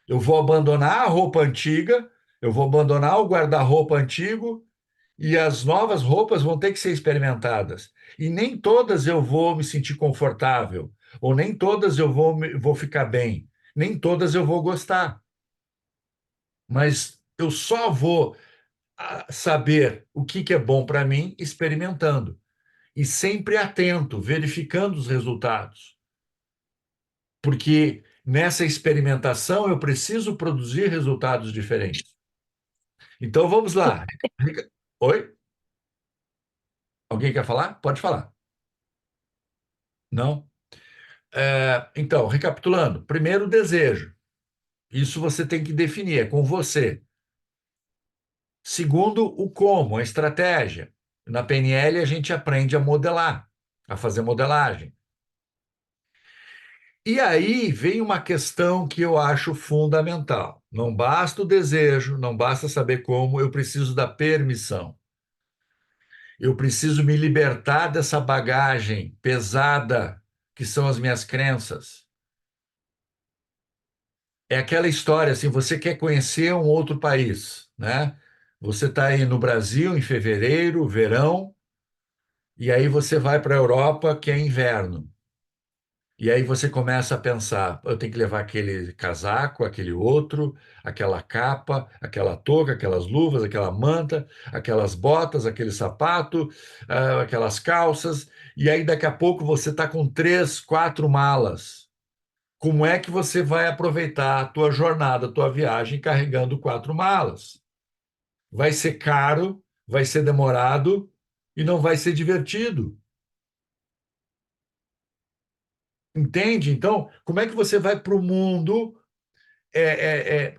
A: Eu vou abandonar a roupa antiga, eu vou abandonar o guarda-roupa antigo e as novas roupas vão ter que ser experimentadas. E nem todas eu vou me sentir confortável, ou nem todas eu vou ficar bem, nem todas eu vou gostar. Mas eu só vou saber o que é bom para mim experimentando. E sempre atento, verificando os resultados. Porque nessa experimentação eu preciso produzir resultados diferentes. Então vamos lá. Oi? Alguém quer falar? Pode falar. Não? Então, recapitulando. Primeiro, o desejo. Isso você tem que definir, é com você. Segundo, o como, a estratégia. Na PNL, a gente aprende a modelar, a fazer modelagem. E aí vem uma questão que eu acho fundamental. Não basta o desejo, não basta saber como, eu preciso da permissão. Eu preciso me libertar dessa bagagem pesada que são as minhas crenças. É aquela história assim, você quer conhecer um outro país, né? Você está aí no Brasil em fevereiro, verão, e aí você vai para a Europa, que é inverno. E aí você começa a pensar, eu tenho que levar aquele casaco, aquele outro, aquela capa, aquela touca, aquelas luvas, aquela manta, aquelas botas, aquele sapato, aquelas calças, e aí daqui a pouco você está com 3, 4 malas. Como é que você vai aproveitar a tua jornada, a tua viagem carregando 4 malas? Vai ser caro, vai ser demorado e não vai ser divertido. Entende? Então, como é que você vai para o mundo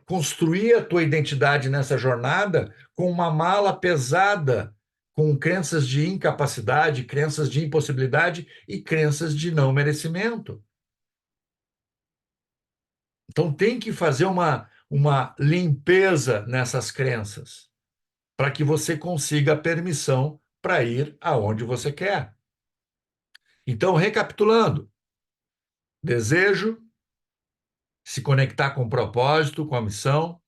A: construir a tua identidade nessa jornada com uma mala pesada, com crenças de incapacidade, crenças de impossibilidade e crenças de não merecimento? Então, tem que fazer uma limpeza nessas crenças para que você consiga a permissão para ir aonde você quer. Então, recapitulando: desejo, se conectar com o propósito, com a missão,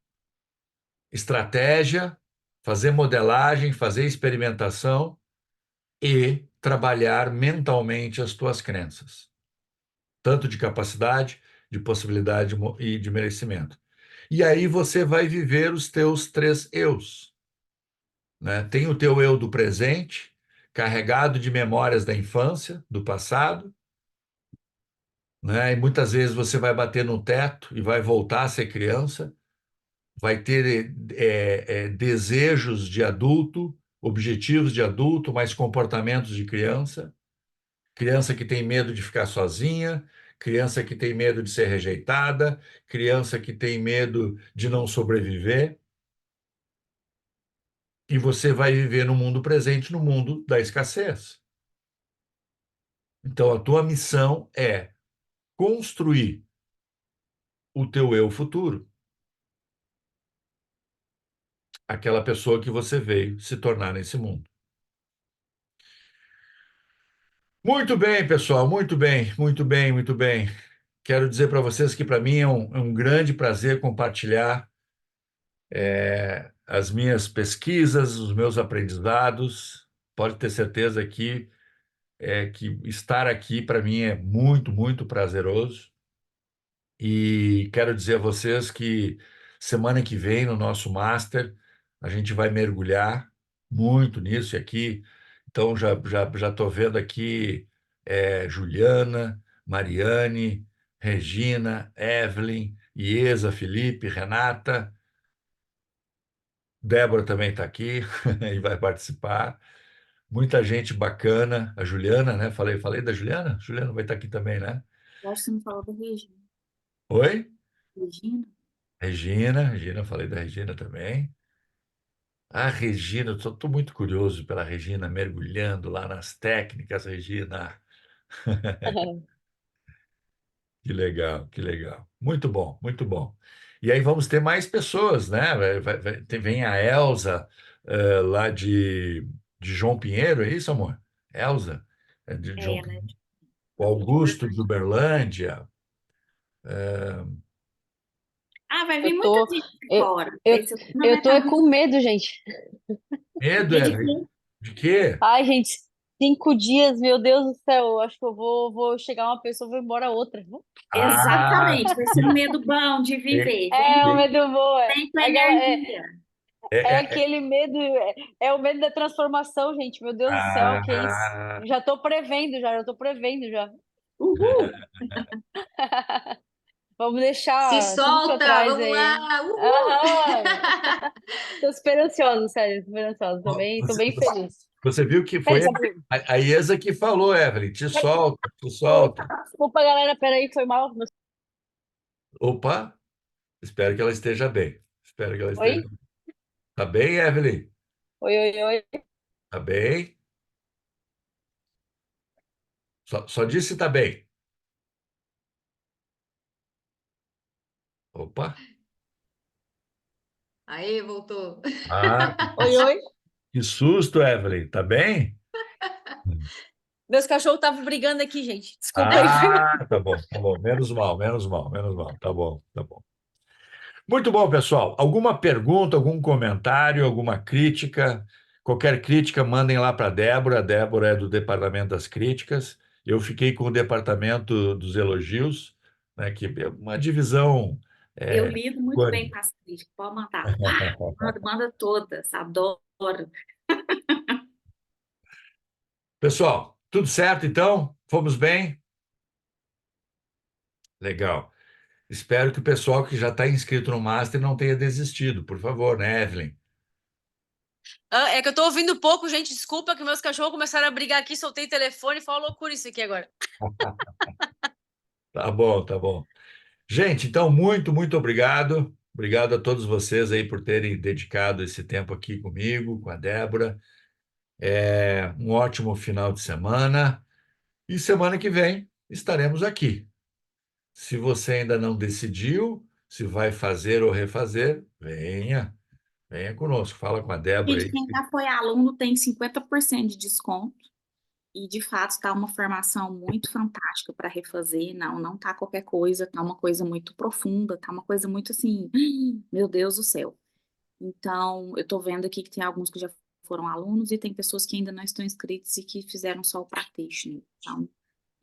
A: estratégia, fazer modelagem, fazer experimentação e trabalhar mentalmente as tuas crenças, tanto de capacidade, de possibilidade e de merecimento. E aí você vai viver os teus 3 eus, né? Tem o teu eu do presente, carregado de memórias da infância, do passado, né? E muitas vezes você vai bater no teto e vai voltar a ser criança, vai ter desejos de adulto, objetivos de adulto, mas comportamentos de criança. Criança que tem medo de ficar sozinha, criança que tem medo de ser rejeitada, criança que tem medo de não sobreviver. E você vai viver no mundo presente, no mundo da escassez. Então, a tua missão é construir o teu eu futuro, aquela pessoa que você veio se tornar nesse mundo. Muito bem, pessoal, muito bem, muito bem, muito bem. Quero dizer para vocês que para mim é um grande prazer compartilhar as minhas pesquisas, os meus aprendizados. Pode ter certeza que estar aqui para mim é muito, muito prazeroso. E quero dizer a vocês que semana que vem, no nosso Master, a gente vai mergulhar muito nisso aqui. Então, já estou vendo aqui Juliana, Mariane, Regina, Evelyn, Iesa, Felipe, Renata. Débora também está aqui e vai participar. Muita gente bacana. A Juliana, né? Falei da Juliana? Juliana vai estar aqui também, né?
C: Eu acho que você me falou da Regina.
A: Oi?
C: Regina?
A: Regina, falei da Regina também. A Regina, estou muito curioso pela Regina, mergulhando lá nas técnicas, Regina. Que legal, que legal. Muito bom, muito bom. E aí vamos ter mais pessoas, né? Vem a Elza, lá de João Pinheiro, é isso, amor? Elza, de João
C: Ela é
A: Pinheiro. O Augusto de Uberlândia.
C: Ah, vai vir
H: Eu
C: muita
H: tô,
C: gente de
H: eu,
C: fora.
H: eu,
C: Esse turma vai
H: eu tô
C: estar
H: é
C: muito
H: com medo, gente.
A: Medo,
C: dia de
A: Evelyn? De quê?
H: Ai, gente, 5 dias, meu Deus do céu. Eu acho que eu vou chegar uma pessoa, vou embora outra.
A: Ah,
C: Exatamente, vai ser um medo bom de
A: tem-
C: viver.
H: É um
C: Vem,
H: medo bom,
C: vem com
H: é, aquela,
C: energia.
H: é
A: é, é,
H: aquele medo, é o medo da transformação, gente. Meu Deus do céu, que isso?
A: ah,
H: Já tô prevendo já.
C: Uhul!
H: Vamos
I: Se
H: deixar tudo pra
I: solta,
H: trás
I: vamos
H: aí.
I: lá, uhul!
H: Aham. Tô super ansiosa, sério, super ansiosa. Tô
A: você,
H: bem feliz.
A: você viu que
H: Peraí,
A: foi
H: só um pouquinho.
A: a Iesa que falou, Evelyn, te solta, te solta.
H: Desculpa, galera, peraí, foi mal.
A: Opa, espero que ela esteja bem. Espero que ela esteja.
H: Oi?
A: Tá bem, Evelyn?
H: Oi, oi, oi.
A: Tá bem? Só disse tá bem. Opa.
I: Aí, voltou.
A: Ah,
H: Oi, oi.
A: que susto, Evelyn. Tá bem?
H: Meus cachorros estavam brigando aqui, gente. Desculpa aí, foi mal.
A: Ah, tá bom, tá bom. Menos mal, menos mal, menos mal. Tá bom, tá bom. Muito bom, pessoal. Alguma pergunta, algum comentário, alguma crítica? Qualquer crítica, mandem lá para a Débora. A Débora é do Departamento das Críticas. Eu fiquei com o Departamento dos Elogios, né, que é uma divisão.
C: Eu
A: é,
C: lido muito bem
A: cônica.
C: com as críticas, pode mandar. Pá, manda todas, adoro.
A: Pessoal, tudo certo então? Fomos bem? Legal. Espero que o pessoal que já está inscrito no Master não tenha desistido, por favor, né, Evelyn?
H: É que eu tô ouvindo pouco, gente. Desculpa que meus cachorros começaram a brigar aqui, soltei o telefone, foi uma loucura isso aqui agora.
A: Tá bom, tá bom. Gente, então, muito, muito obrigado. Obrigado a todos vocês aí por terem dedicado esse tempo aqui comigo, com a Débora. Um ótimo final de semana. E semana que vem estaremos aqui. Se você ainda não decidiu se vai fazer ou refazer, venha conosco. Fala com a Débora
C: Gente,
A: aí.
C: quem já foi aluno tem 50% de desconto. E de fato está uma formação muito fantástica para refazer. Não tá qualquer coisa, tá uma coisa muito profunda, tá uma coisa muito assim, meu Deus do céu. Então, eu estou vendo aqui que tem alguns que já foram alunos e tem pessoas que ainda não estão inscritos e que fizeram só o practitioner. Então,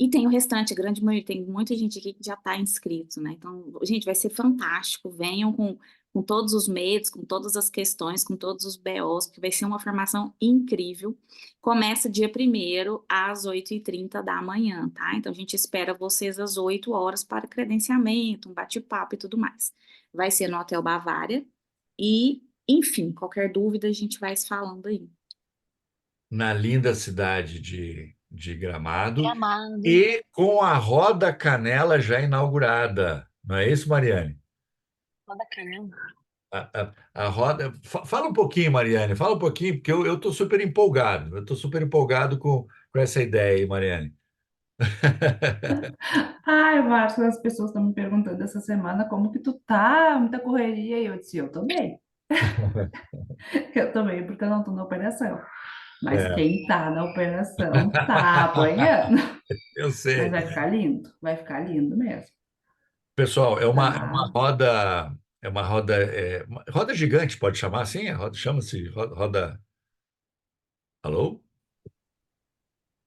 C: e tem o restante, a grande maioria, tem muita gente aqui que já está inscrito, né? Então, gente, vai ser fantástico. Venham com todos os medos, com todas as questões, com todos os BOs, que vai ser uma formação incrível. Começa dia 1º às 8h30 da manhã, tá? Então, a gente espera vocês às 8 horas para credenciamento, um bate-papo e tudo mais. Vai ser no Hotel Bavária e, enfim, qualquer dúvida a gente vai se falando aí.
A: Na linda cidade de Gramado
H: Gramado.
A: e com a Roda Canela já inaugurada. Não é isso, Mariane?
H: Roda canela.
A: A roda. Fala um pouquinho, Mariane, fala um pouquinho, porque eu estou super empolgado. Eu estou super empolgado com essa ideia aí, Mariane.
D: Ai, Márcio, as pessoas estão me perguntando essa semana como que tu tá, muita correria, e eu disse, eu tô bem. Eu tô bem porque eu não tô na operação. Mas
A: É,
D: quem tá na operação tá apanhando.
A: eu
D: Mas
A: sei.
D: vai ficar lindo mesmo.
A: Pessoal, é uma
D: Tá.
A: roda, roda gigante, pode chamar assim? Chama-se roda. Alô?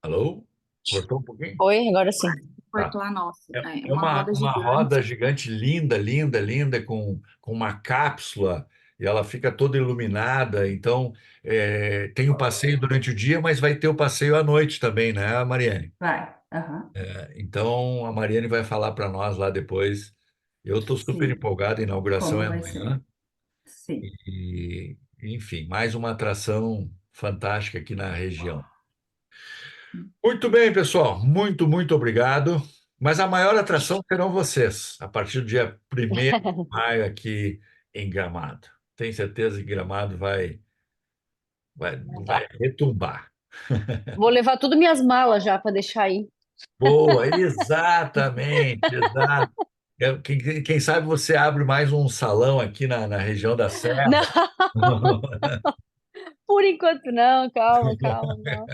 A: Alô? Cortou um pouquinho?
H: Oi, agora sim.
A: Tá.
C: Cortou a nossa.
A: É,
C: É
A: é
C: uma
A: uma,
C: roda
A: uma roda
C: gigante.
A: gigante linda, linda, linda, com uma cápsula, e ela fica toda iluminada. Então, tem o passeio durante o dia, mas vai ter o passeio à noite também, né, Mariane?
D: Vai. Aham.
A: Então, a Mariane vai falar para nós lá depois. Eu estou super
D: Sim.
A: empolgado, a inauguração
D: Como
A: é
D: vai ser?
A: amanhã.
D: Sim.
A: E, enfim, mais uma atração fantástica aqui na região. Muito bem, pessoal. Muito, muito obrigado. Mas a maior atração serão vocês, a partir do dia 1º de maio aqui em Gramado. Tenho certeza que Gramado vai retumbar.
H: Vou levar tudo minhas malas já para deixar aí.
A: Boa, exatamente, exato. Quem sabe você abre mais um salão aqui na região da Serra.
H: Não, por enquanto não, calma, não.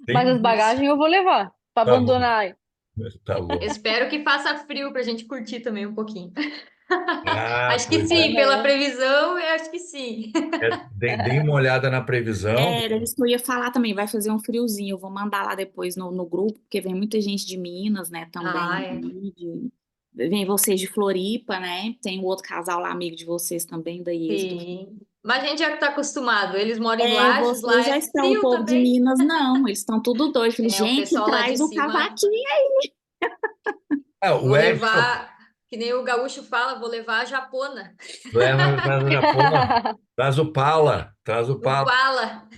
H: Mas as bagagens eu vou levar para
A: Tá bom,
H: abandonar aí.
A: tá bom.
I: Espero que faça frio para a gente curtir também um pouquinho. Acho que
A: Pois
I: sim,
H: é.
I: pela previsão, eu acho que sim.
A: Deem uma olhada na previsão.
C: Era isso que eu ia falar também, vai fazer um friozinho. Eu vou mandar lá depois no grupo, porque vem muita gente de Minas, né,
I: Ah, é.
C: também. Vem vocês de Floripa, né? Tem um outro casal lá, amigo de vocês também, da Êxito.
I: Sim. Mas a gente já está acostumado. Eles moram em Lages, lá
C: Vocês já
I: é
C: estão, o
I: frio
C: povo de
I: também.
C: Minas, não. Eles estão tudo doido. Falei,
I: O
C: gente,
I: pessoal lá de
C: traz o
I: cima.
C: cavaquinho.
A: O
I: Vou
A: Edson
I: levar, que nem o gaúcho fala, vou levar a japona,
A: traz o Japão, traz o Pala,
I: o pala.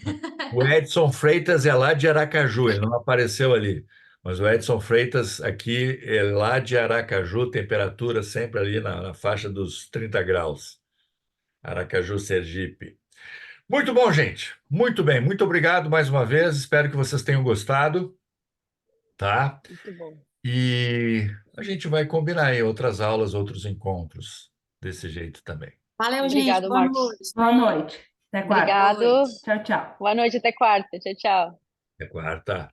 A: O Edson Freitas é lá de Aracaju, ele não apareceu ali. Mas o Edson Freitas aqui é lá de Aracaju, temperatura sempre ali na faixa dos 30 graus. Aracaju, Sergipe. Muito bom, gente. Muito bem. Muito obrigado mais uma vez. Espero que vocês tenham gostado, tá?
H: Muito bom.
A: E a gente vai combinar aí outras aulas, outros encontros desse jeito também.
C: Valeu,
H: Obrigado,
C: gente. Boa
H: Marcos.
C: noite.
D: Boa noite. Até quarta.
H: Obrigado.
I: Boa noite.
D: Tchau, tchau.
H: Boa noite, até quarta. Tchau, tchau.
A: É quarta.